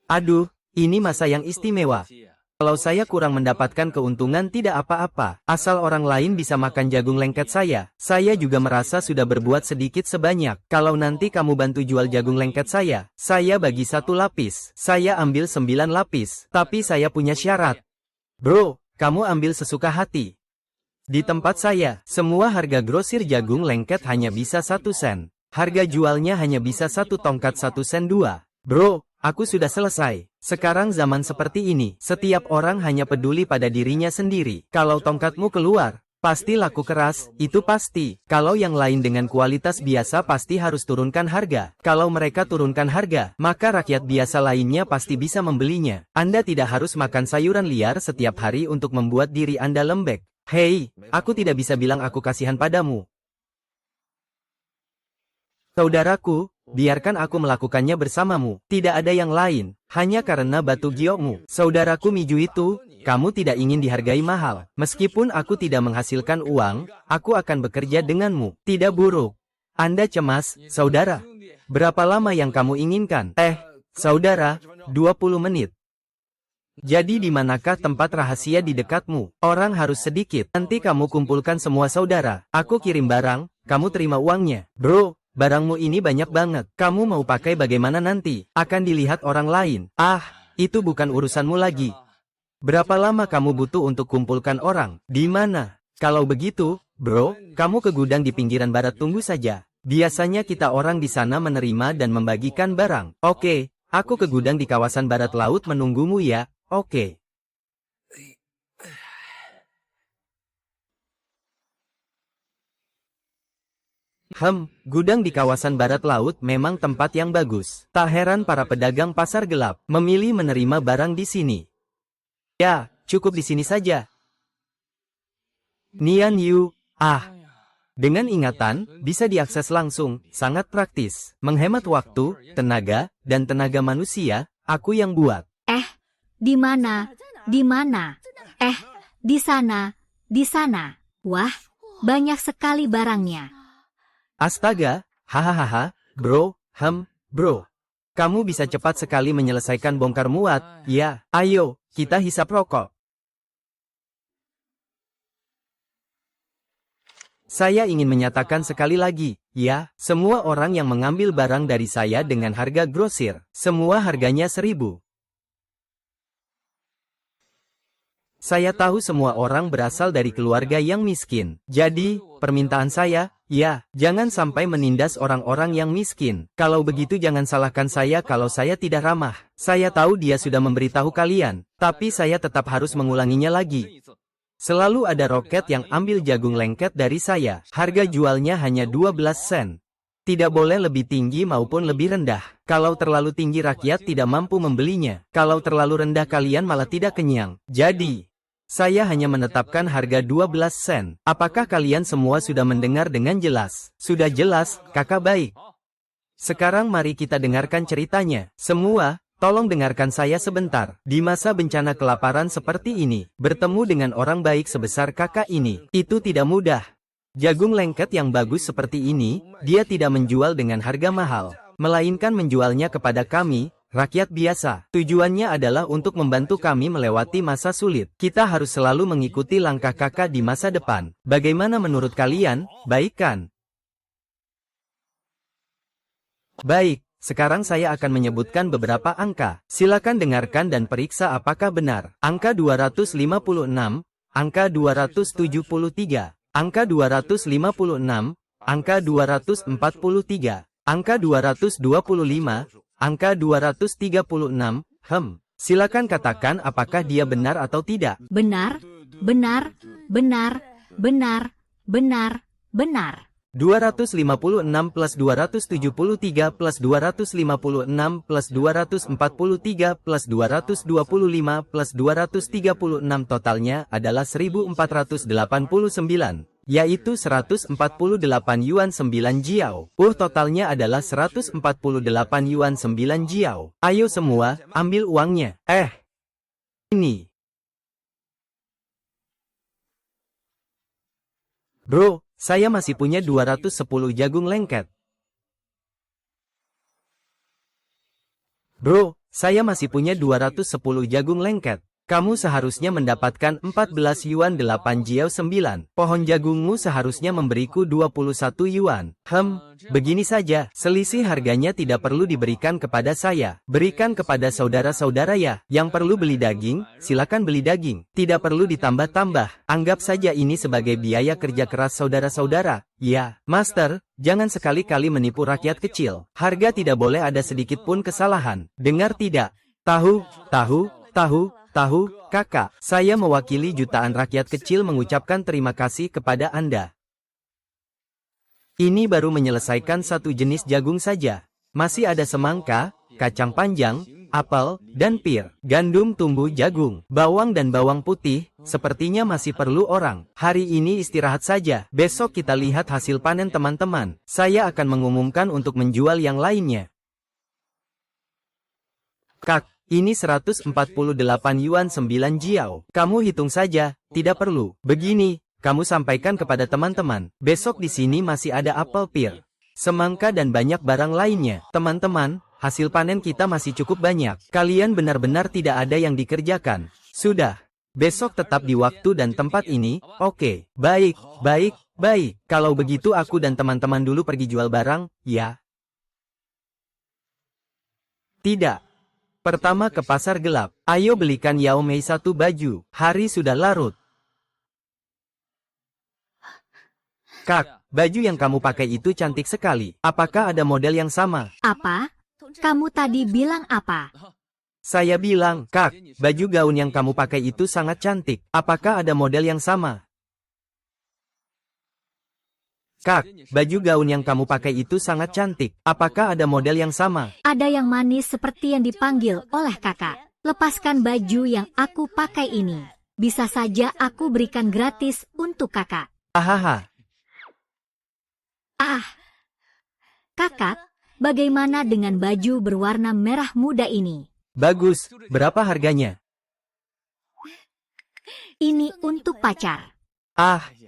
Aduh, ini masa yang istimewa. Kalau saya kurang mendapatkan keuntungan tidak apa-apa. Asal orang lain bisa makan jagung lengket saya juga merasa sudah berbuat sedikit sebanyak. Kalau nanti kamu bantu jual jagung lengket saya bagi 1 lapis. Saya ambil 9 lapis. Tapi saya punya syarat. Bro, kamu ambil sesuka hati. Di tempat saya, semua harga grosir jagung lengket hanya bisa 1 sen. Harga jualnya hanya bisa 1 tongkat 1 sen 2. Bro, aku sudah selesai. Sekarang zaman seperti ini, setiap orang hanya peduli pada dirinya sendiri. Kalau tongkatmu keluar, pasti laku keras, itu pasti. Kalau yang lain dengan kualitas biasa pasti harus turunkan harga. Kalau mereka turunkan harga, maka rakyat biasa lainnya pasti bisa membelinya. Anda tidak harus makan sayuran liar setiap hari untuk membuat diri Anda lembek. Hei, aku tidak bisa bilang aku kasihan padamu. Saudaraku, biarkan aku melakukannya bersamamu. Tidak ada yang lain, hanya karena batu giokmu. Saudaraku Miju itu, kamu tidak ingin dihargai mahal. Meskipun aku tidak menghasilkan uang, aku akan bekerja denganmu. Tidak buruk. Anda cemas, saudara. Berapa lama yang kamu inginkan? Saudara, 20 menit. Jadi di manakah tempat rahasia di dekatmu? Orang harus sedikit. Nanti kamu kumpulkan semua saudara. Aku kirim barang, kamu terima uangnya. Bro, barangmu ini banyak banget. Kamu mau pakai bagaimana nanti? Akan dilihat orang lain. Itu bukan urusanmu lagi. Berapa lama kamu butuh untuk kumpulkan orang? Di mana? Kalau begitu, bro, kamu ke gudang di pinggiran barat tunggu saja. Biasanya kita orang di sana menerima dan membagikan barang. Oke, aku ke gudang di kawasan barat laut menunggumu ya. Oke. Gudang di kawasan barat laut memang tempat yang bagus. Tak heran para pedagang pasar gelap memilih menerima barang di sini. Ya, cukup di sini saja. Nian Yu, dengan ingatan, bisa diakses langsung, sangat praktis. Menghemat waktu, tenaga, dan tenaga manusia, aku yang buat. Di mana? Di mana? Di sana. Di sana. Wah, banyak sekali barangnya. Astaga, hahaha, bro, bro. Kamu bisa cepat sekali menyelesaikan bongkar muat, ya. Ayo, kita hisap rokok. Saya ingin menyatakan sekali lagi, ya, semua orang yang mengambil barang dari saya dengan harga grosir, semua harganya 1.000. Saya tahu semua orang berasal dari keluarga yang miskin. Jadi, permintaan saya, ya, jangan sampai menindas orang-orang yang miskin. Kalau begitu jangan salahkan saya kalau saya tidak ramah. Saya tahu dia sudah memberitahu kalian, tapi saya tetap harus mengulanginya lagi. Selalu ada roket yang ambil jagung lengket dari saya. Harga jualnya hanya 12 sen. Tidak boleh lebih tinggi maupun lebih rendah. Kalau terlalu tinggi rakyat tidak mampu membelinya. Kalau terlalu rendah kalian malah tidak kenyang. Jadi, saya hanya menetapkan harga 12 sen. Apakah kalian semua sudah mendengar dengan jelas? Sudah jelas, kakak baik. Sekarang mari kita dengarkan ceritanya. Semua, tolong dengarkan saya sebentar. Di masa bencana kelaparan seperti ini, bertemu dengan orang baik sebesar kakak ini, itu tidak mudah. Jagung lengket yang bagus seperti ini, dia tidak menjual dengan harga mahal, melainkan menjualnya kepada kami, rakyat biasa. Tujuannya adalah untuk membantu kami melewati masa sulit. Kita harus selalu mengikuti langkah kakak di masa depan. Bagaimana menurut kalian? Baik kan? Baik. Sekarang saya akan menyebutkan beberapa angka. Silakan dengarkan dan periksa apakah benar. Angka 256, angka 273, angka 256, angka 243, angka 225, angka 236. Silakan katakan apakah dia benar atau tidak. Benar, benar, benar, benar, benar, benar. 256 plus 273 plus 256 plus 243 plus 225 plus 236 totalnya adalah 1489, yaitu 148 yuan 9 jiao. Totalnya adalah 148 yuan 9 jiao. Ayo semua, ambil uangnya. Ini. Bro, saya masih punya 210 jagung lengket. Bro, saya masih punya 210 jagung lengket. Kamu seharusnya mendapatkan 14 yuan 8 jiao 9. Pohon jagungmu seharusnya memberiku 21 yuan. Begini saja, selisih harganya tidak perlu diberikan kepada saya. Berikan kepada saudara-saudara ya. Yang perlu beli daging, silakan beli daging. Tidak perlu ditambah-tambah. Anggap saja ini sebagai biaya kerja keras saudara-saudara. Ya, Master, jangan sekali-kali menipu rakyat kecil. Harga tidak boleh ada sedikit pun kesalahan. Dengar tidak? Tahu, kakak, saya mewakili jutaan rakyat kecil mengucapkan terima kasih kepada Anda. Ini baru menyelesaikan satu jenis jagung saja. Masih ada semangka, kacang panjang, apel, dan pir. Gandum tumbuh jagung, bawang dan bawang putih, sepertinya masih perlu orang. Hari ini istirahat saja. Besok kita lihat hasil panen teman-teman. Saya akan mengumumkan untuk menjual yang lainnya. Kak. Ini 148 yuan 9 jiao. Kamu hitung saja, tidak perlu. Begini, kamu sampaikan kepada teman-teman. Besok di sini masih ada apel pir, semangka dan banyak barang lainnya. Teman-teman, hasil panen kita masih cukup banyak. Kalian benar-benar tidak ada yang dikerjakan. Sudah. Besok tetap di waktu dan tempat ini, oke. Baik. Kalau begitu aku dan teman-teman dulu pergi jual barang, ya? Tidak. Pertama ke pasar gelap. Ayo belikan Yao Mei satu baju. Hari sudah larut. Kak, baju yang kamu pakai itu cantik sekali. Apakah ada model yang sama? Apa? Kamu tadi bilang apa? Saya bilang, Kak, baju gaun yang kamu pakai itu sangat cantik. Apakah ada model yang sama? Kak, baju gaun yang kamu pakai itu sangat cantik. Apakah ada model yang sama? Ada yang manis seperti yang dipanggil oleh kakak. Lepaskan baju yang aku pakai ini. Bisa saja aku berikan gratis untuk kakak. Ahaha. Kakak, bagaimana dengan baju berwarna merah muda ini? Bagus, berapa harganya? Ini untuk pacar.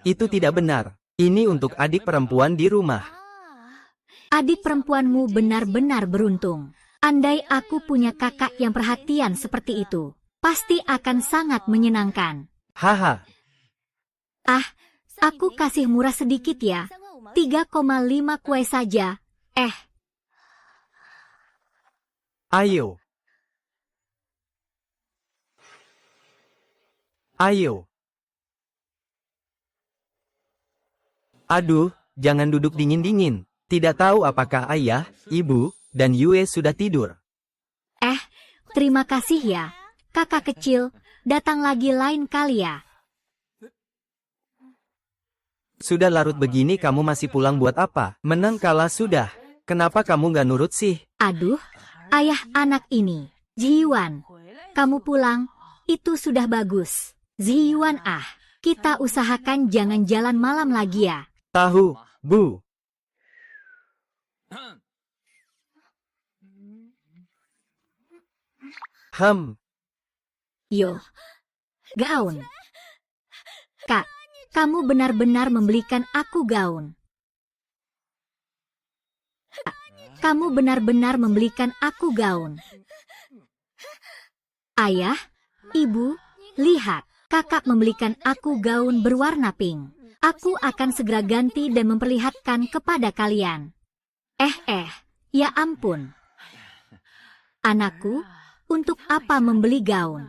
Itu tidak benar. Ini untuk adik perempuan di rumah. Adik perempuanmu benar-benar beruntung. Andai aku punya kakak yang perhatian seperti itu, pasti akan sangat menyenangkan. Haha, Ah, aku kasih murah sedikit ya. 3,5 kue saja. ayo. Ayo. Aduh, jangan duduk dingin-dingin. Tidak tahu apakah ayah, ibu, dan Yue sudah tidur. Terima kasih ya. Kakak kecil, datang lagi lain kali ya. Sudah larut begini kamu masih pulang buat apa? Menang kalah sudah. Kenapa kamu nggak nurut sih? Aduh, ayah anak ini. Zhiyuan, kamu pulang. Itu sudah bagus. Zhiyuan kita usahakan jangan jalan malam lagi ya. Tahu, Bu. Yo, gaun. Kak, kamu benar-benar membelikan aku gaun. Kamu benar-benar membelikan aku gaun. Ayah, ibu, lihat. Kakak membelikan aku gaun berwarna pink. Aku akan segera ganti dan memperlihatkan kepada kalian. Ya ampun. Anakku, untuk apa membeli gaun?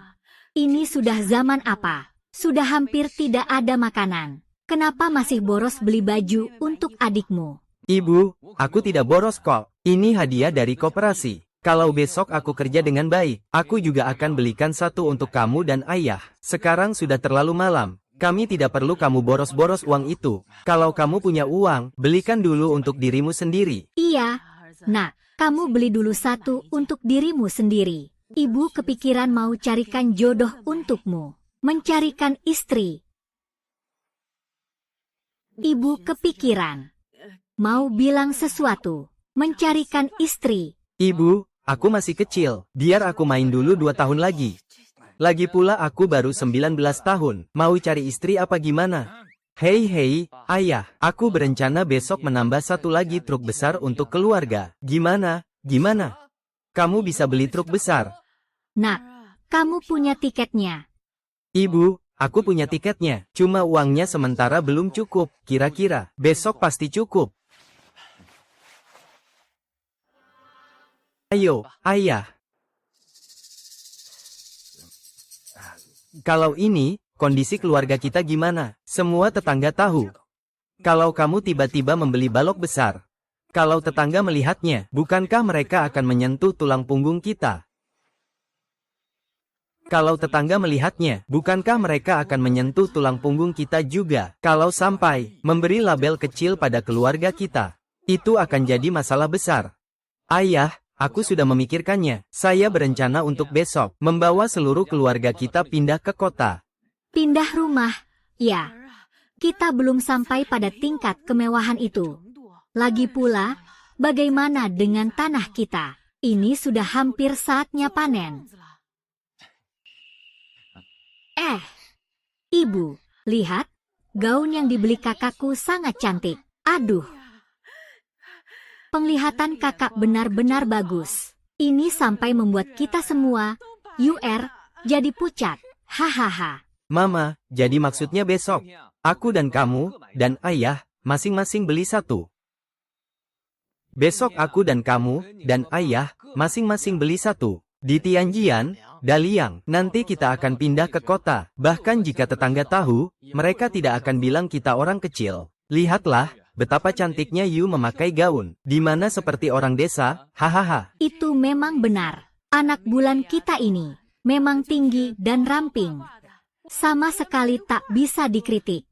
Ini sudah zaman apa? Sudah hampir tidak ada makanan. Kenapa masih boros beli baju untuk adikmu? Ibu, aku tidak boros kok. Ini hadiah dari koperasi. Kalau besok aku kerja dengan baik, aku juga akan belikan satu untuk kamu dan ayah. Sekarang sudah terlalu malam. Kami tidak perlu kamu boros-boros uang itu. Kalau kamu punya uang, belikan dulu untuk dirimu sendiri. Iya, nak, kamu beli dulu satu untuk dirimu sendiri. Ibu kepikiran mau carikan jodoh untukmu. Mencarikan istri. Ibu kepikiran. Mau bilang sesuatu. Mencarikan istri. Ibu, aku masih kecil. Biar aku main dulu 2 tahun lagi. Lagi pula aku baru 19 tahun. Mau cari istri apa gimana? Hei, ayah. Aku berencana besok menambah satu lagi truk besar untuk keluarga. Gimana? Kamu bisa beli truk besar. Nak, kamu punya tiketnya. Ibu, aku punya tiketnya. Cuma uangnya sementara belum cukup. Kira-kira besok pasti cukup. Ayo, ayah. Kalau ini, kondisi keluarga kita gimana? Semua tetangga tahu. Kalau kamu tiba-tiba membeli balok besar. Kalau tetangga melihatnya, bukankah mereka akan menyentuh tulang punggung kita? Kalau tetangga melihatnya, bukankah mereka akan menyentuh tulang punggung kita juga? Kalau sampai memberi label kecil pada keluarga kita, itu akan jadi masalah besar. Ayah, aku sudah memikirkannya. Saya berencana untuk besok membawa seluruh keluarga kita pindah ke kota. Pindah rumah? Ya. Kita belum sampai pada tingkat kemewahan itu. Lagi pula, bagaimana dengan tanah kita? Ini sudah hampir saatnya panen. Ibu, lihat. Gaun yang dibeli kakakku sangat cantik. Aduh. Penglihatan kakak benar-benar bagus. Ini sampai membuat kita semua, jadi pucat. Hahaha. Mama, jadi maksudnya besok, aku dan kamu, dan ayah, masing-masing beli satu. Besok aku dan kamu, dan ayah, masing-masing beli satu. Di Tianjian, Daliang, nanti kita akan pindah ke kota. Bahkan jika tetangga tahu, mereka tidak akan bilang kita orang kecil. Lihatlah, betapa cantiknya Yu memakai gaun. Di mana seperti orang desa, hahaha. Itu memang benar. Anak bulan kita ini, memang tinggi dan ramping. Sama sekali tak bisa dikritik.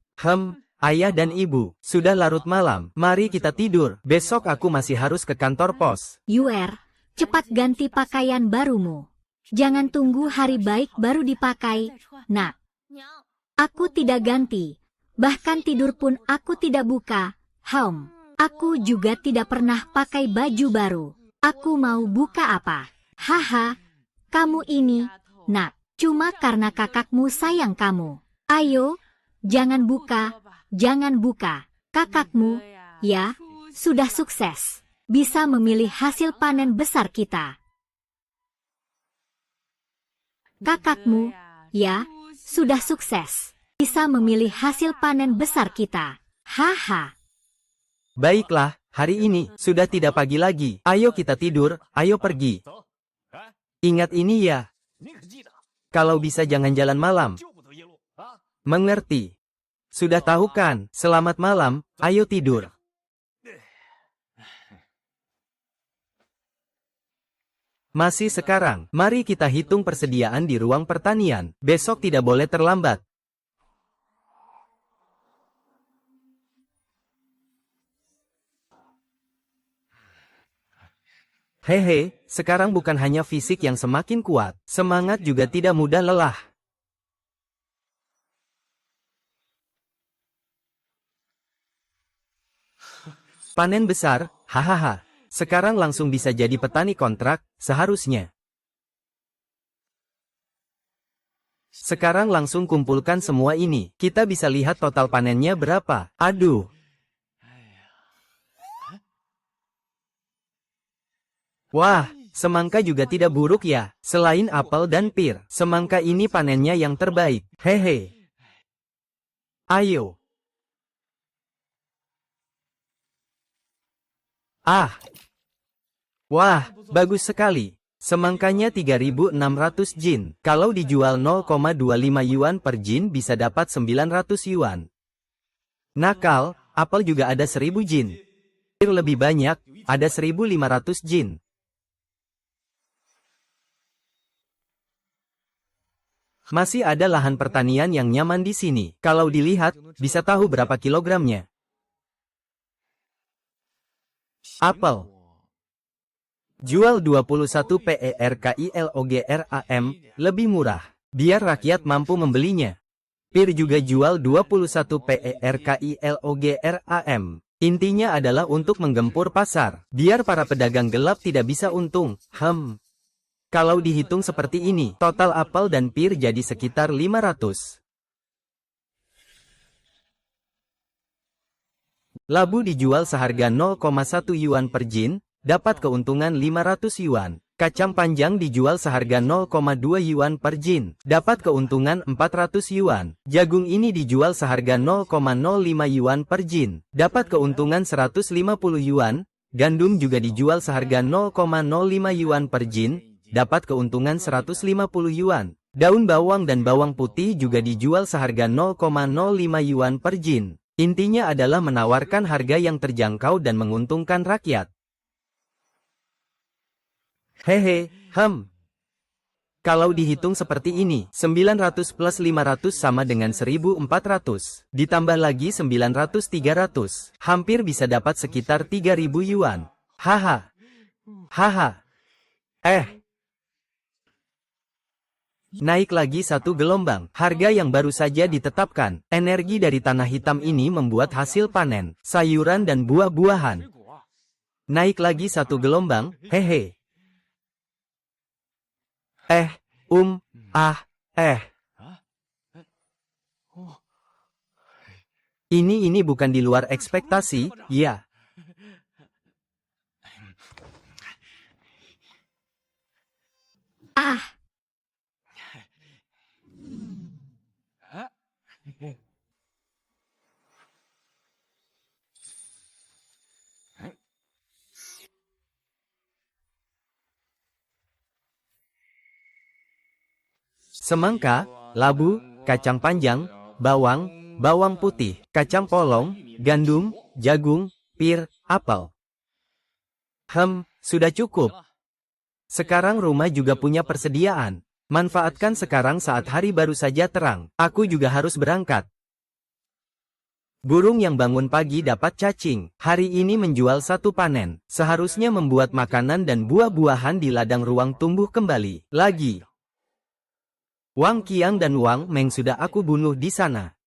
Ayah dan ibu, sudah larut malam. Mari kita tidur. Besok aku masih harus ke kantor pos. Cepat ganti pakaian barumu. Jangan tunggu hari baik baru dipakai. Nak, aku tidak ganti. Bahkan tidur pun aku tidak buka. Aku juga tidak pernah pakai baju baru. Aku mau buka apa? Haha, kamu ini, nak, cuma karena kakakmu sayang kamu. Ayo, jangan buka. Kakakmu, ya, sudah sukses. Bisa memilih hasil panen besar kita. Kakakmu, ya, sudah sukses. Bisa memilih hasil panen besar kita. Haha. Baiklah, hari ini sudah tidak pagi lagi. Ayo kita tidur, ayo pergi. Ingat ini ya. Kalau bisa jangan jalan malam. Mengerti. Sudah tahu kan? Selamat malam, ayo tidur. Masih sekarang, mari kita hitung persediaan di ruang pertanian. Besok tidak boleh terlambat. Hehe, sekarang bukan hanya fisik yang semakin kuat, semangat juga tidak mudah lelah. Panen besar, hahaha. Sekarang langsung bisa jadi petani kontrak, seharusnya. Sekarang langsung kumpulkan semua ini, kita bisa lihat total panennya berapa. Aduh. Wah, semangka juga tidak buruk ya. Selain apel dan pir, semangka ini panennya yang terbaik. Hehe. Ayo. Ah. Wah, bagus sekali. Semangkanya 3.600 jin. Kalau dijual 0,25 yuan per jin bisa dapat 900 yuan. Nakal, apel juga ada 1000 jin. Pir lebih banyak, ada 1.500 jin. Masih ada lahan pertanian yang nyaman di sini. Kalau dilihat, bisa tahu berapa kilogramnya. Apel. Jual 21 PERKILOGRAM, lebih murah. Biar rakyat mampu membelinya. Pir juga jual 21 PERKILOGRAM. Intinya adalah untuk menggempur pasar. Biar para pedagang gelap tidak bisa untung. Kalau dihitung seperti ini, total apel dan pir jadi sekitar 500. Labu dijual seharga 0,1 yuan per jin, dapat keuntungan 500 yuan. Kacang panjang dijual seharga 0,2 yuan per jin, dapat keuntungan 400 yuan. Jagung ini dijual seharga 0,05 yuan per jin, dapat keuntungan 150 yuan. Gandum juga dijual seharga 0,05 yuan per jin, dapat keuntungan 150 yuan. Daun bawang dan bawang putih juga dijual seharga 0,05 yuan per jin. Intinya adalah menawarkan harga yang terjangkau dan menguntungkan rakyat. Hehe, Kalau dihitung seperti ini, 900 plus 500 sama dengan 1.400. Ditambah lagi 900 300. Hampir bisa dapat sekitar 3.000 yuan. Haha. Haha. Naik lagi satu gelombang. Harga yang baru saja ditetapkan. Energi dari tanah hitam ini membuat hasil panen, sayuran dan buah-buahan. Naik lagi satu gelombang, hehe. Ini bukan di luar ekspektasi, ya. Semangka, labu, kacang panjang, bawang, bawang putih, kacang polong, gandum, jagung, pir, apel. Sudah cukup. Sekarang rumah juga punya persediaan. Manfaatkan sekarang saat hari baru saja terang. Aku juga harus berangkat. Burung yang bangun pagi dapat cacing. Hari ini menjual satu panen. Seharusnya membuat makanan dan buah-buahan di ladang ruang tumbuh kembali. Lagi. Wang Qiang dan Wang Meng sudah aku bunuh di sana.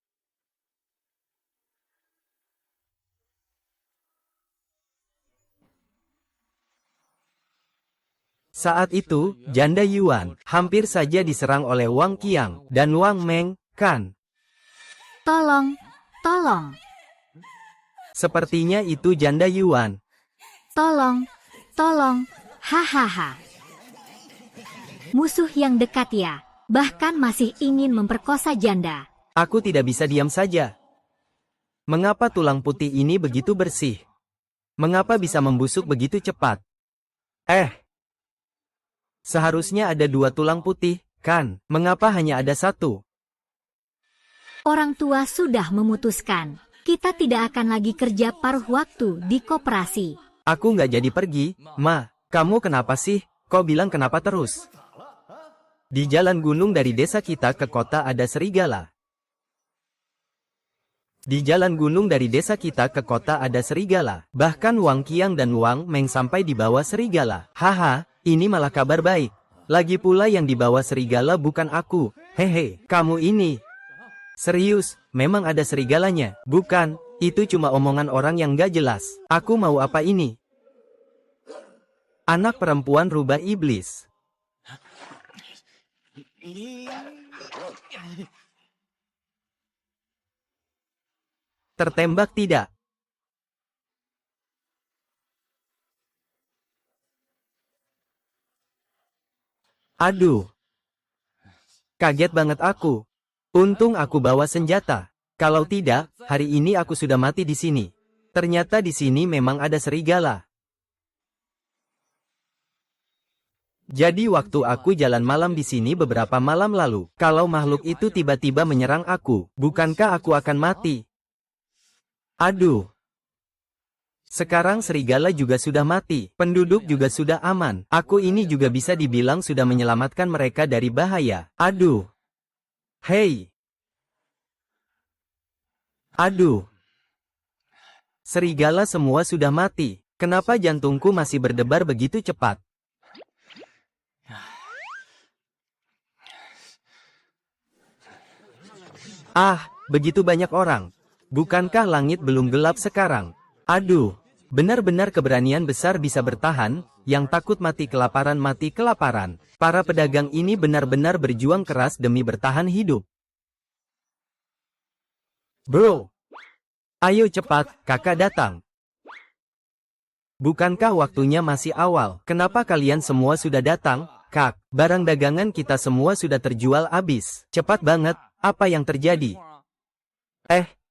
Saat itu, janda Yuan hampir saja diserang oleh Wang Qiang dan Wang Meng, kan? Tolong, tolong. Sepertinya itu janda Yuan. Tolong, tolong, hahaha. Musuh yang dekat ya. Bahkan masih ingin memperkosa janda. Aku tidak bisa diam saja. Mengapa tulang putih ini begitu bersih? Mengapa bisa membusuk begitu cepat? Seharusnya ada 2 tulang putih, kan? Mengapa hanya ada 1? Orang tua sudah memutuskan. Kita tidak akan lagi kerja paruh waktu di koperasi. Aku nggak jadi pergi, Ma. Kamu kenapa sih? Kau bilang kenapa terus? Di jalan gunung dari desa kita ke kota ada serigala. Di jalan gunung dari desa kita ke kota ada serigala. Bahkan Wang Qiang dan Wang Meng sampai dibawa serigala. Haha, ini malah kabar baik. Lagi pula yang dibawa serigala bukan aku. Hehe, kamu ini. Serius, memang ada serigalanya. Bukan, itu cuma omongan orang yang gak jelas. Aku mau apa ini? Anak perempuan rubah iblis. Tertembak tidak? Aduh. Kaget banget aku. Untung aku bawa senjata. Kalau tidak, hari ini aku sudah mati di sini. Ternyata di sini memang ada serigala. Jadi waktu aku jalan malam di sini beberapa malam lalu, kalau makhluk itu tiba-tiba menyerang aku, bukankah aku akan mati? Aduh. Sekarang serigala juga sudah mati, penduduk juga sudah aman. Aku ini juga bisa dibilang sudah menyelamatkan mereka dari bahaya. Aduh. Hei. Aduh. Serigala semua sudah mati. Kenapa jantungku masih berdebar begitu cepat? Ah, begitu banyak orang. Bukankah langit belum gelap sekarang? Aduh, benar-benar keberanian besar bisa bertahan, yang takut mati kelaparan. Para pedagang ini benar-benar berjuang keras demi bertahan hidup. Bro, ayo cepat, kakak datang. Bukankah waktunya masih awal? Kenapa kalian semua sudah datang, kak? Barang dagangan kita semua sudah terjual habis. Cepat banget, apa yang terjadi?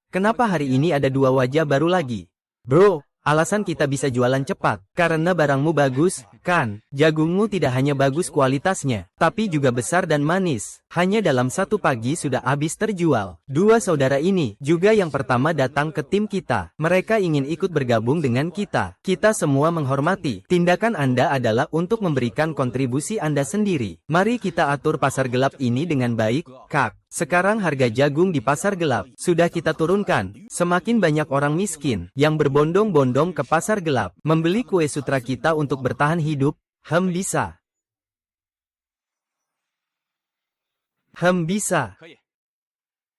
Kenapa hari ini ada 2 wajah baru lagi? Bro, alasan kita bisa jualan cepat, karena barangmu bagus, kan? Jagungmu tidak hanya bagus kualitasnya, tapi juga besar dan manis. Hanya dalam 1 pagi sudah habis terjual. 2 saudara ini, juga yang pertama datang ke tim kita. Mereka ingin ikut bergabung dengan kita. Kita semua menghormati. Tindakan Anda adalah untuk memberikan kontribusi Anda sendiri. Mari kita atur pasar gelap ini dengan baik, kak. Sekarang harga jagung di pasar gelap sudah kita turunkan. Semakin banyak orang miskin yang berbondong-bondong ke pasar gelap membeli kue sutra kita untuk bertahan hidup. Bisa.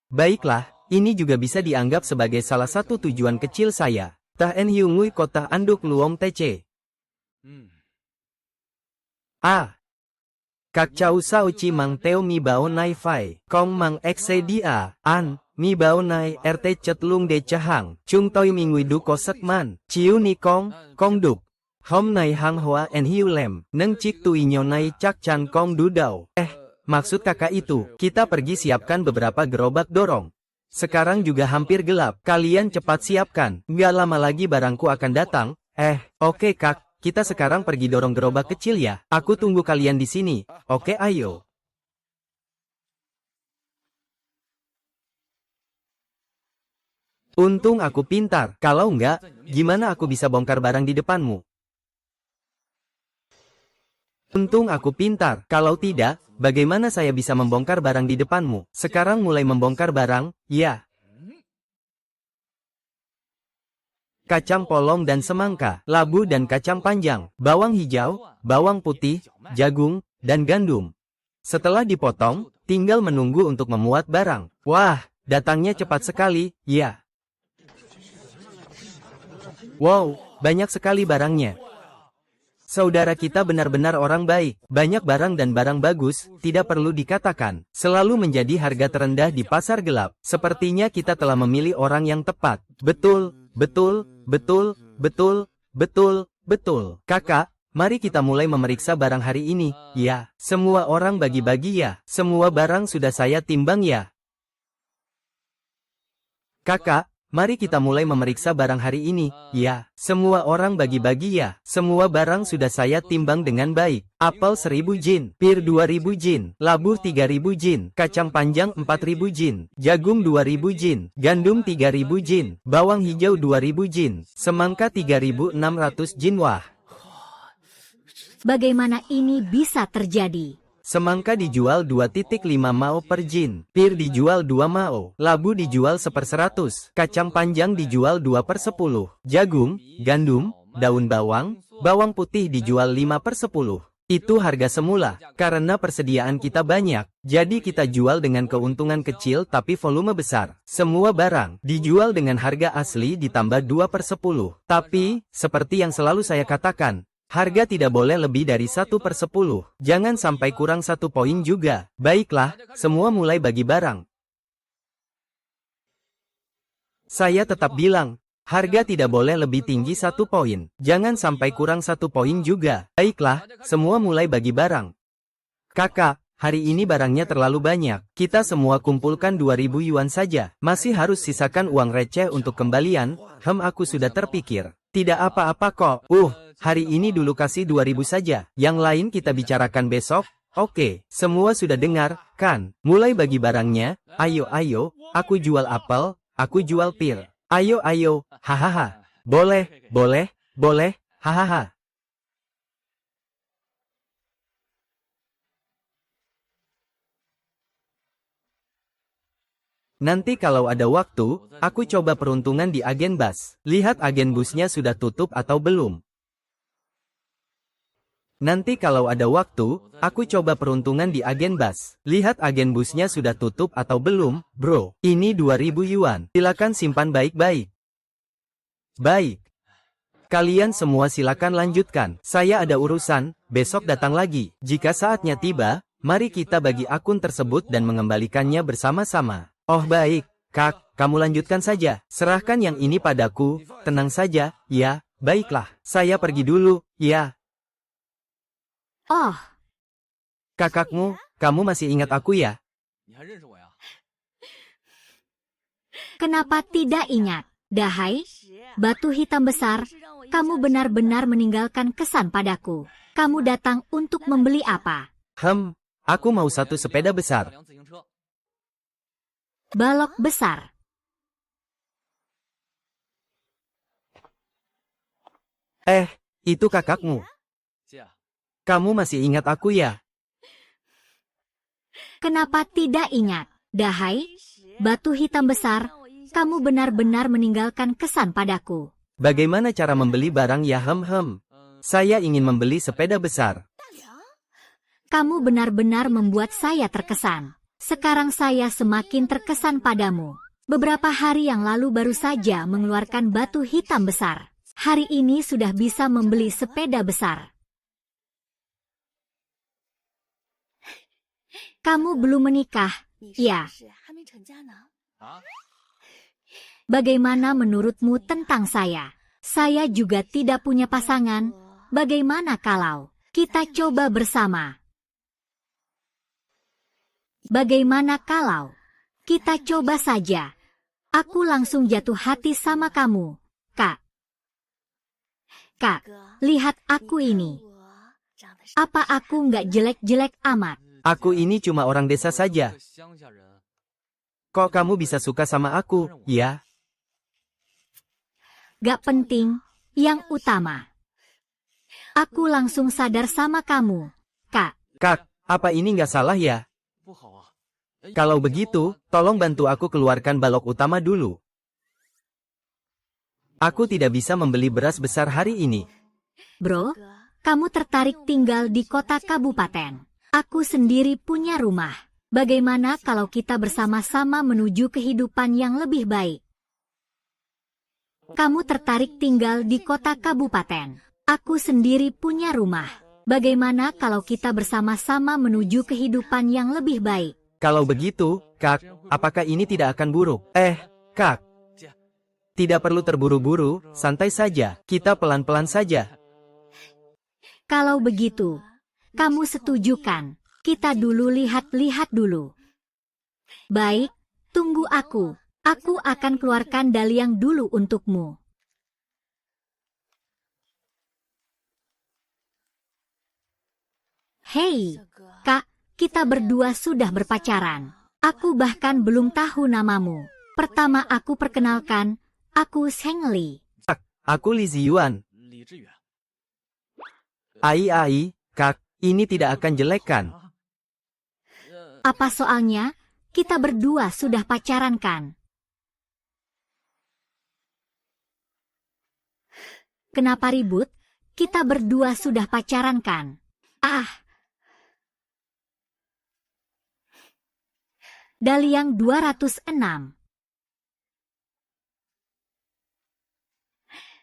Baiklah, ini juga bisa dianggap sebagai salah satu tujuan kecil saya. Tah en hiungui kota anduk luom tece. Kak Chau Sao Chi Mang Teo Mi Bao Nai Fai, Kong Mang Xe Dia, An, Mi Bao Nai RT Cetlung De Chahang, Chung Toi Mingui Du Kosak Man, Chiu Ni Kong, Kong Duk, Hom Nai Hang Hoa En Hiu Lem, Neng Cik Tui Nyo Nai Cak Chan Kong Du Dao. Maksud kakak itu, kita pergi siapkan beberapa gerobak dorong. Sekarang juga hampir gelap, kalian cepat siapkan, nggak lama lagi barangku akan datang. Oke kak. Kita sekarang pergi dorong gerobak kecil ya. Aku tunggu kalian di sini. Oke, ayo. Untung aku pintar. Kalau enggak, gimana aku bisa bongkar barang di depanmu? Untung aku pintar. Kalau tidak, bagaimana saya bisa membongkar barang di depanmu? Sekarang mulai membongkar barang, ya. Kacang polong dan semangka, labu dan kacang panjang, bawang hijau, bawang putih, jagung, dan gandum. Setelah dipotong, tinggal menunggu untuk memuat barang. Wah, datangnya cepat sekali, ya. Wow, banyak sekali barangnya. Saudara kita benar-benar orang baik. Banyak barang dan barang bagus, tidak perlu dikatakan. Selalu menjadi harga terendah di pasar gelap. Sepertinya kita telah memilih orang yang tepat. Betul. Kakak, mari kita mulai memeriksa barang hari ini. Ya, semua orang bagi-bagi ya. Semua barang sudah saya timbang ya. Kakak, mari kita mulai memeriksa barang hari ini. Ya, semua orang bagi-bagi ya. Semua barang sudah saya timbang dengan baik. Apel 1000 jin, pir 2000 jin, labu 3000 jin, kacang panjang 4000 jin, jagung 2000 jin, gandum 3000 jin, bawang hijau 2000 jin, semangka 3600 jin. Wah, Bagaimana ini bisa terjadi? semangka dijual 2,5 mao per jin, pir dijual 2 mao, labu dijual 1/100, kacang panjang dijual 2/10, jagung, gandum, daun bawang, bawang putih dijual 5/10. Itu harga semula, karena persediaan kita banyak, jadi kita jual dengan keuntungan kecil tapi volume besar. Semua barang dijual dengan harga asli ditambah 2/10. Tapi, seperti yang selalu saya katakan, harga tidak boleh lebih dari 1/10. Jangan sampai kurang 1 poin juga. Baiklah, semua mulai bagi barang. Saya tetap bilang, harga tidak boleh lebih tinggi 1 poin. Jangan sampai kurang 1 poin juga. Baiklah, semua mulai bagi barang. Kakak, hari ini barangnya terlalu banyak. Kita semua kumpulkan 2000 yuan saja. Masih harus sisakan uang receh untuk kembalian. Aku sudah terpikir. Tidak apa-apa kok. Hari ini dulu kasih 2000 saja. Yang lain kita bicarakan besok. Oke, semua sudah dengar, kan? Mulai bagi barangnya. Ayo, aku jual apel, aku jual pir. Ayo, hahaha. Boleh, hahaha. Nanti kalau ada waktu, aku coba peruntungan di agen bus. Lihat agen busnya sudah tutup atau belum. Nanti kalau ada waktu, aku coba peruntungan di agen bus. Lihat agen busnya sudah tutup atau belum, bro. Ini 2000 yuan. Silakan simpan baik-baik. Baik. Kalian semua silakan lanjutkan. Saya ada urusan, besok datang lagi. Jika saatnya tiba, mari kita bagi akun tersebut dan mengembalikannya bersama-sama. Oh baik, Kak, kamu lanjutkan saja. Serahkan yang ini padaku, tenang saja, ya. Baiklah, saya pergi dulu, ya. Oh, Kakakmu, kamu masih ingat aku ya? kenapa tidak ingat? Dahai, batu hitam besar, kamu benar-benar meninggalkan kesan padaku. Kamu datang untuk membeli apa? Aku mau 1 sepeda besar. Balok besar. Itu kakakmu. Kamu masih ingat aku ya? Kenapa tidak ingat? Dahai, batu hitam besar, kamu benar-benar meninggalkan kesan padaku. Bagaimana cara membeli barang ya? Saya ingin membeli sepeda besar. Kamu benar-benar membuat saya terkesan. Sekarang saya semakin terkesan padamu. Beberapa hari yang lalu baru saja mengeluarkan batu hitam besar. Hari ini sudah bisa membeli sepeda besar. Kamu belum menikah, ya? Bagaimana menurutmu tentang saya? Saya juga tidak punya pasangan. Bagaimana kalau kita coba bersama? Bagaimana kalau kita coba saja? Aku langsung jatuh hati sama kamu, Kak. Kak, lihat aku ini. Apa aku nggak jelek-jelek amat? Aku ini cuma orang desa saja. Kok kamu bisa suka sama aku, ya? Gak penting, yang utama. Aku langsung sadar sama kamu, Kak. Kak, apa ini nggak salah ya? Kalau begitu, tolong bantu aku keluarkan balok utama dulu. Aku tidak bisa membeli beras besar hari ini. Bro, kamu tertarik tinggal di kota kabupaten. Aku sendiri punya rumah. Bagaimana kalau kita bersama-sama menuju kehidupan yang lebih baik? Kamu tertarik tinggal di kota kabupaten. Aku sendiri punya rumah. Bagaimana kalau kita bersama-sama menuju kehidupan yang lebih baik? Kalau begitu, Kak, apakah ini tidak akan buruk? Kak. Tidak perlu terburu-buru, santai saja. Kita pelan-pelan saja. Kalau begitu, kamu setuju kan? Kita dulu lihat-lihat dulu. Baik, tunggu aku. Aku akan keluarkan Daliang dulu untukmu. Hei, Kak, kita berdua sudah berpacaran. Aku bahkan belum tahu namamu. Pertama aku perkenalkan, aku Zhengli. Aku Li Ziyuan. Ai, Kak, ini tidak akan jelek kan? Apa soalnya? Kita berdua sudah pacaran kan? Kenapa ribut? Kita berdua sudah pacaran kan? Daliang 206.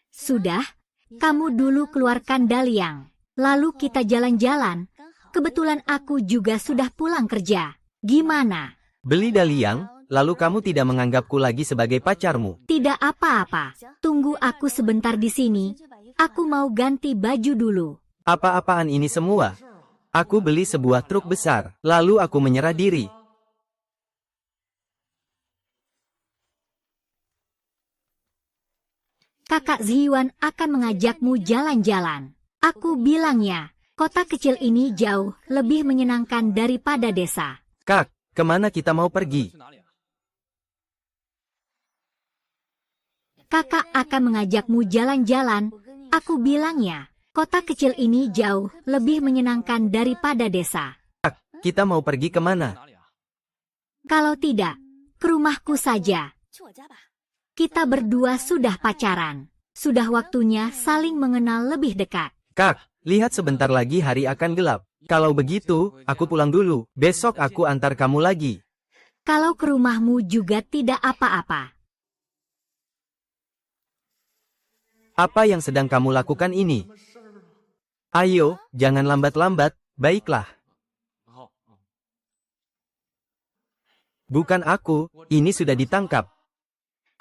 Sudah, kamu dulu keluarkan Daliang. Lalu kita jalan-jalan. Kebetulan aku juga sudah pulang kerja. Gimana? Beli Daliang, lalu kamu tidak menganggapku lagi sebagai pacarmu. Tidak apa-apa. Tunggu aku sebentar di sini. Aku mau ganti baju dulu. Apa-apaan ini semua? Aku beli sebuah truk besar, lalu aku menyerah diri. Kakak Zhiyuan akan mengajakmu jalan-jalan. Aku bilangnya, kota kecil ini jauh lebih menyenangkan daripada desa. Kak, kemana kita mau pergi? Kakak akan mengajakmu jalan-jalan. Aku bilangnya, kota kecil ini jauh lebih menyenangkan daripada desa. Kak, kita mau pergi kemana? Kalau tidak, ke rumahku saja. Kita berdua sudah pacaran. Sudah waktunya saling mengenal lebih dekat. Kak, lihat sebentar lagi hari akan gelap. Kalau begitu, aku pulang dulu. Besok aku antar kamu lagi. Kalau ke rumahmu juga tidak apa-apa. Apa yang sedang kamu lakukan ini? Ayo, jangan lambat-lambat, baiklah. Bukan aku, ini sudah ditangkap.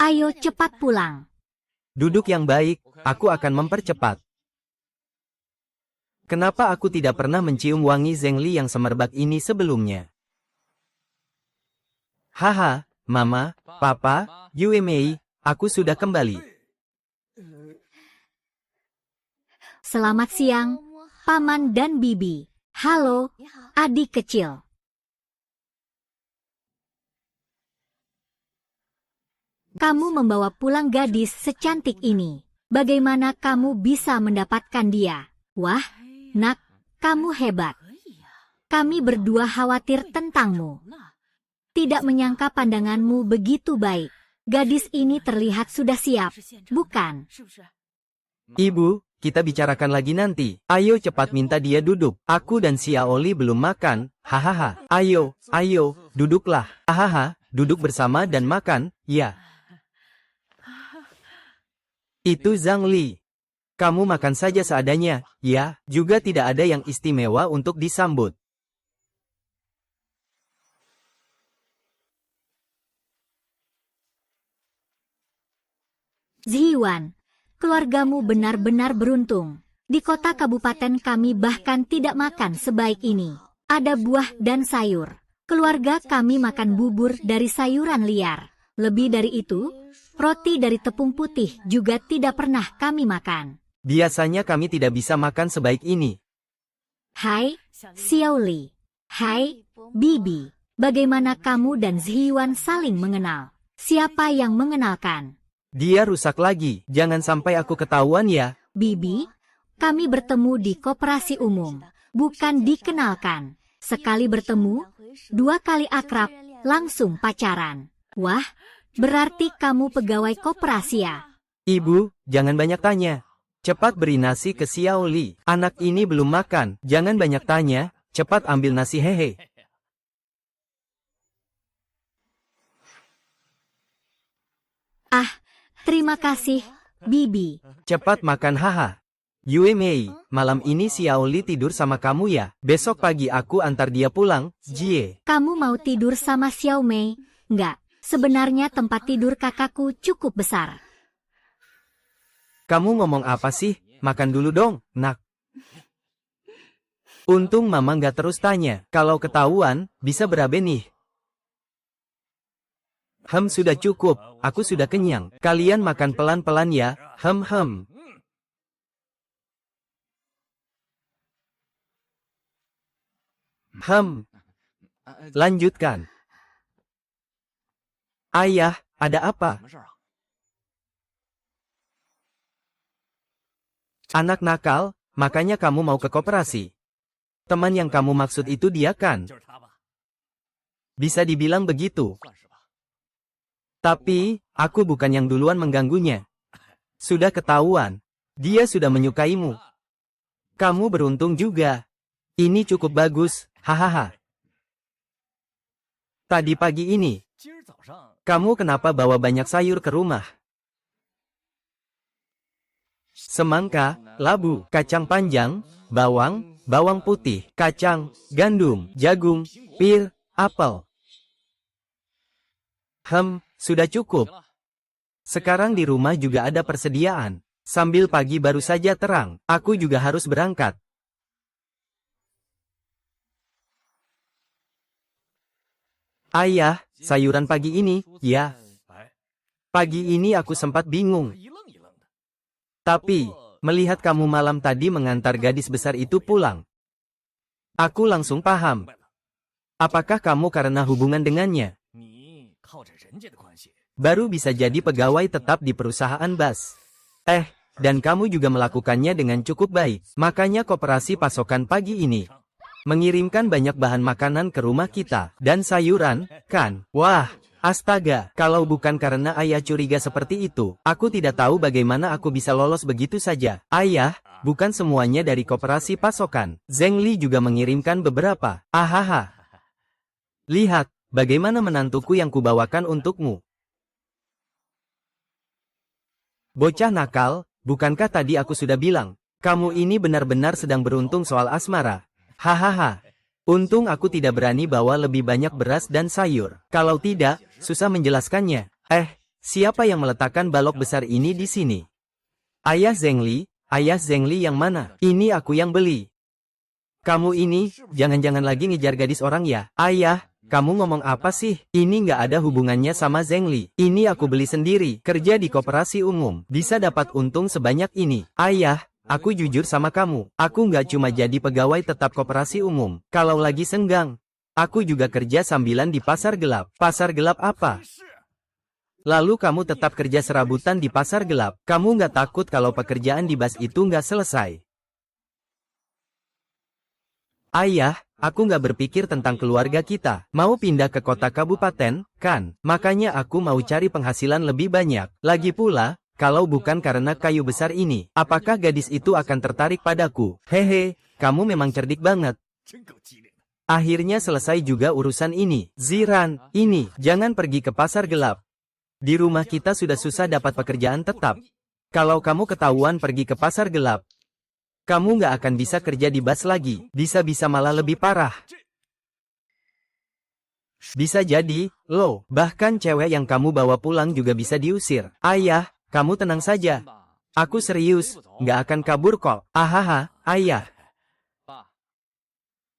Ayo cepat pulang. Duduk yang baik, aku akan mempercepat. Kenapa aku tidak pernah mencium wangi Zhengli yang semerbak ini sebelumnya? Haha, Mama, Papa, Yue Mei, aku sudah kembali. Selamat siang, Paman dan Bibi. Halo, adik kecil. Kamu membawa pulang gadis secantik ini. Bagaimana kamu bisa mendapatkan dia? Wah, Nak, kamu hebat. Kami berdua khawatir tentangmu. Tidak menyangka pandanganmu begitu baik. Gadis ini terlihat sudah siap, bukan? Ibu, kita bicarakan lagi nanti. Ayo cepat minta dia duduk. Aku dan Xiaoli belum makan. Hahaha. Ayo, duduklah. Hahaha, duduk bersama dan makan, ya. Itu Zhang Li. Kamu makan saja seadanya, ya. Juga tidak ada yang istimewa untuk disambut. Zhiyuan, keluargamu benar-benar beruntung. Di kota kabupaten kami bahkan tidak makan sebaik ini. Ada buah dan sayur. Keluarga kami makan bubur dari sayuran liar. Lebih dari itu, roti dari tepung putih juga tidak pernah kami makan. Biasanya kami tidak bisa makan sebaik ini. Hai, Xiaoli. Hai, Bibi. Bagaimana kamu dan Zhiyuan saling mengenal? Siapa yang mengenalkan? Dia rusak lagi. Jangan sampai aku ketahuan ya. Bibi, kami bertemu di koperasi umum. Bukan dikenalkan. Sekali bertemu, 2 kali akrab, langsung pacaran. Wah, berarti kamu pegawai koperasi ya? Ibu, jangan banyak tanya. Cepat beri nasi ke Xiaoli. Anak ini belum makan. Jangan banyak tanya. Cepat ambil nasi hehe. Terima kasih, Bibi. Cepat makan haha. Yue Mei, malam ini Xiaoli tidur sama kamu ya? Besok pagi aku antar dia pulang, Jie. Kamu mau tidur sama Xiao Mei? Enggak, sebenarnya tempat tidur kakakku cukup besar. Kamu ngomong apa sih? Makan dulu dong, nak. Untung mama nggak terus tanya. Kalau ketahuan, bisa berabe nih. Sudah cukup. Aku sudah kenyang. Kalian makan pelan-pelan ya. Hem. Lanjutkan. Ayah, ada apa? Anak nakal, makanya kamu mau ke koperasi. Teman yang kamu maksud itu dia kan? Bisa dibilang begitu. Tapi, aku bukan yang duluan mengganggunya. Sudah ketahuan. Dia sudah menyukaimu. Kamu beruntung juga. Ini cukup bagus, hahaha. Tadi pagi ini, kamu kenapa bawa banyak sayur ke rumah? Semangka, labu, kacang panjang, bawang putih, kacang, gandum, jagung, pir, apel. Sudah cukup. Sekarang di rumah juga ada persediaan. Sambil pagi baru saja terang, aku juga harus berangkat. Ayah, sayuran pagi ini, ya. Pagi ini aku sempat bingung. Tapi, melihat kamu malam tadi mengantar gadis besar itu pulang, aku langsung paham. Apakah kamu karena hubungan dengannya? Baru bisa jadi pegawai tetap di perusahaan Bas. Dan kamu juga melakukannya dengan cukup baik. Makanya koperasi pasokan pagi ini mengirimkan banyak bahan makanan ke rumah kita. Dan sayuran, kan? Wah, astaga, kalau bukan karena ayah curiga seperti itu, aku tidak tahu bagaimana aku bisa lolos begitu saja. Ayah, bukan semuanya dari koperasi pasokan. Zhengli juga mengirimkan beberapa. Ahaha. Lihat, bagaimana menantuku yang kubawakan untukmu. Bocah nakal, bukankah tadi aku sudah bilang, kamu ini benar-benar sedang beruntung soal asmara. Hahaha. Untung aku tidak berani bawa lebih banyak beras dan sayur. Kalau tidak, susah menjelaskannya. Siapa yang meletakkan balok besar ini di sini? Ayah Zhengli yang mana? Ini aku yang beli. Kamu ini, jangan-jangan lagi ngejar gadis orang ya? Ayah, kamu ngomong apa sih? Ini nggak ada hubungannya sama Zhengli. Ini aku beli sendiri, kerja di koperasi umum. Bisa dapat untung sebanyak ini. Ayah, aku jujur sama kamu, aku nggak cuma jadi pegawai tetap koperasi umum. Kalau lagi senggang, aku juga kerja sambilan di pasar gelap. Pasar gelap apa? Lalu kamu tetap kerja serabutan di pasar gelap. Kamu nggak takut kalau pekerjaan di Bas itu nggak selesai? Ayah, aku nggak berpikir tentang keluarga kita. Mau pindah ke kota kabupaten, kan? Makanya aku mau cari penghasilan lebih banyak. Lagi pula, kalau bukan karena kayu besar ini, apakah gadis itu akan tertarik padaku? Hehe, kamu memang cerdik banget. Akhirnya selesai juga urusan ini. Ziran, ini, jangan pergi ke pasar gelap. Di rumah kita sudah susah dapat pekerjaan tetap. Kalau kamu ketahuan pergi ke pasar gelap, kamu nggak akan bisa kerja di Bas lagi. Bisa-bisa malah lebih parah. Bisa jadi, loh, bahkan cewek yang kamu bawa pulang juga bisa diusir. Ayah, kamu tenang saja. Aku serius, nggak akan kabur kok. Ahaha, ayah.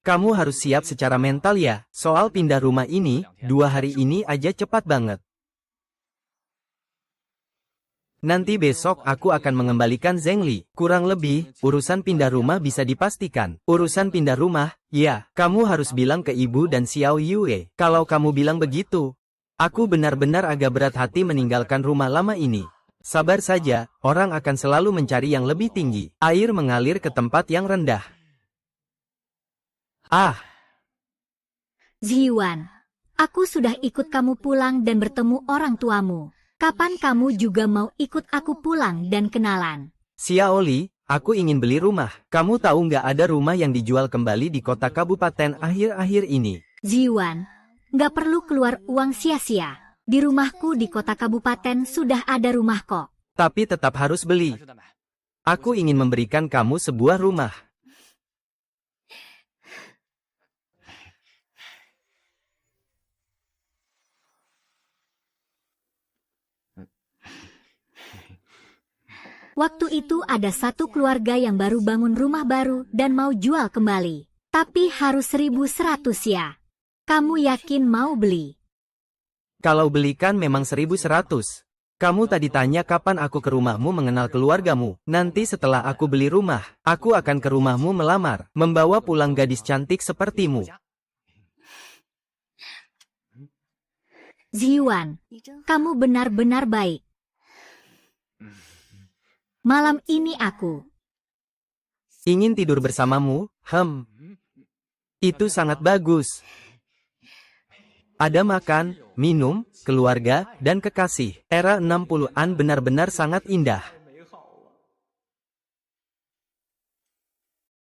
Kamu harus siap secara mental ya. Soal pindah rumah ini, 2 hari ini aja cepat banget. Nanti besok aku akan mengembalikan Zhengli. Kurang lebih, urusan pindah rumah bisa dipastikan. Urusan pindah rumah, ya, kamu harus bilang ke ibu dan Xiao Yue. Kalau kamu bilang begitu, aku benar-benar agak berat hati meninggalkan rumah lama ini. Sabar saja, orang akan selalu mencari yang lebih tinggi. Air mengalir ke tempat yang rendah. Ziwan, aku sudah ikut kamu pulang dan bertemu orang tuamu. Kapan kamu juga mau ikut aku pulang dan kenalan? Xiaoli, aku ingin beli rumah. Kamu tahu nggak ada rumah yang dijual kembali di kota kabupaten akhir-akhir ini? Ziwan, nggak perlu keluar uang sia-sia. Di rumahku di kota kabupaten sudah ada rumah kok. Tapi tetap harus beli. Aku ingin memberikan kamu sebuah rumah. Waktu itu ada satu keluarga yang baru bangun rumah baru dan mau jual kembali. Tapi harus 1.100 ya. Kamu yakin mau beli? Kalau belikan memang 1.100. Kamu tadi tanya kapan aku ke rumahmu mengenal keluargamu. Nanti setelah aku beli rumah, aku akan ke rumahmu melamar, membawa pulang gadis cantik sepertimu. Ziyuan, kamu benar-benar baik. Malam ini aku Ingin tidur bersamamu? Itu sangat bagus. Ada makan, minum, keluarga, dan kekasih. Era 60-an benar-benar sangat indah.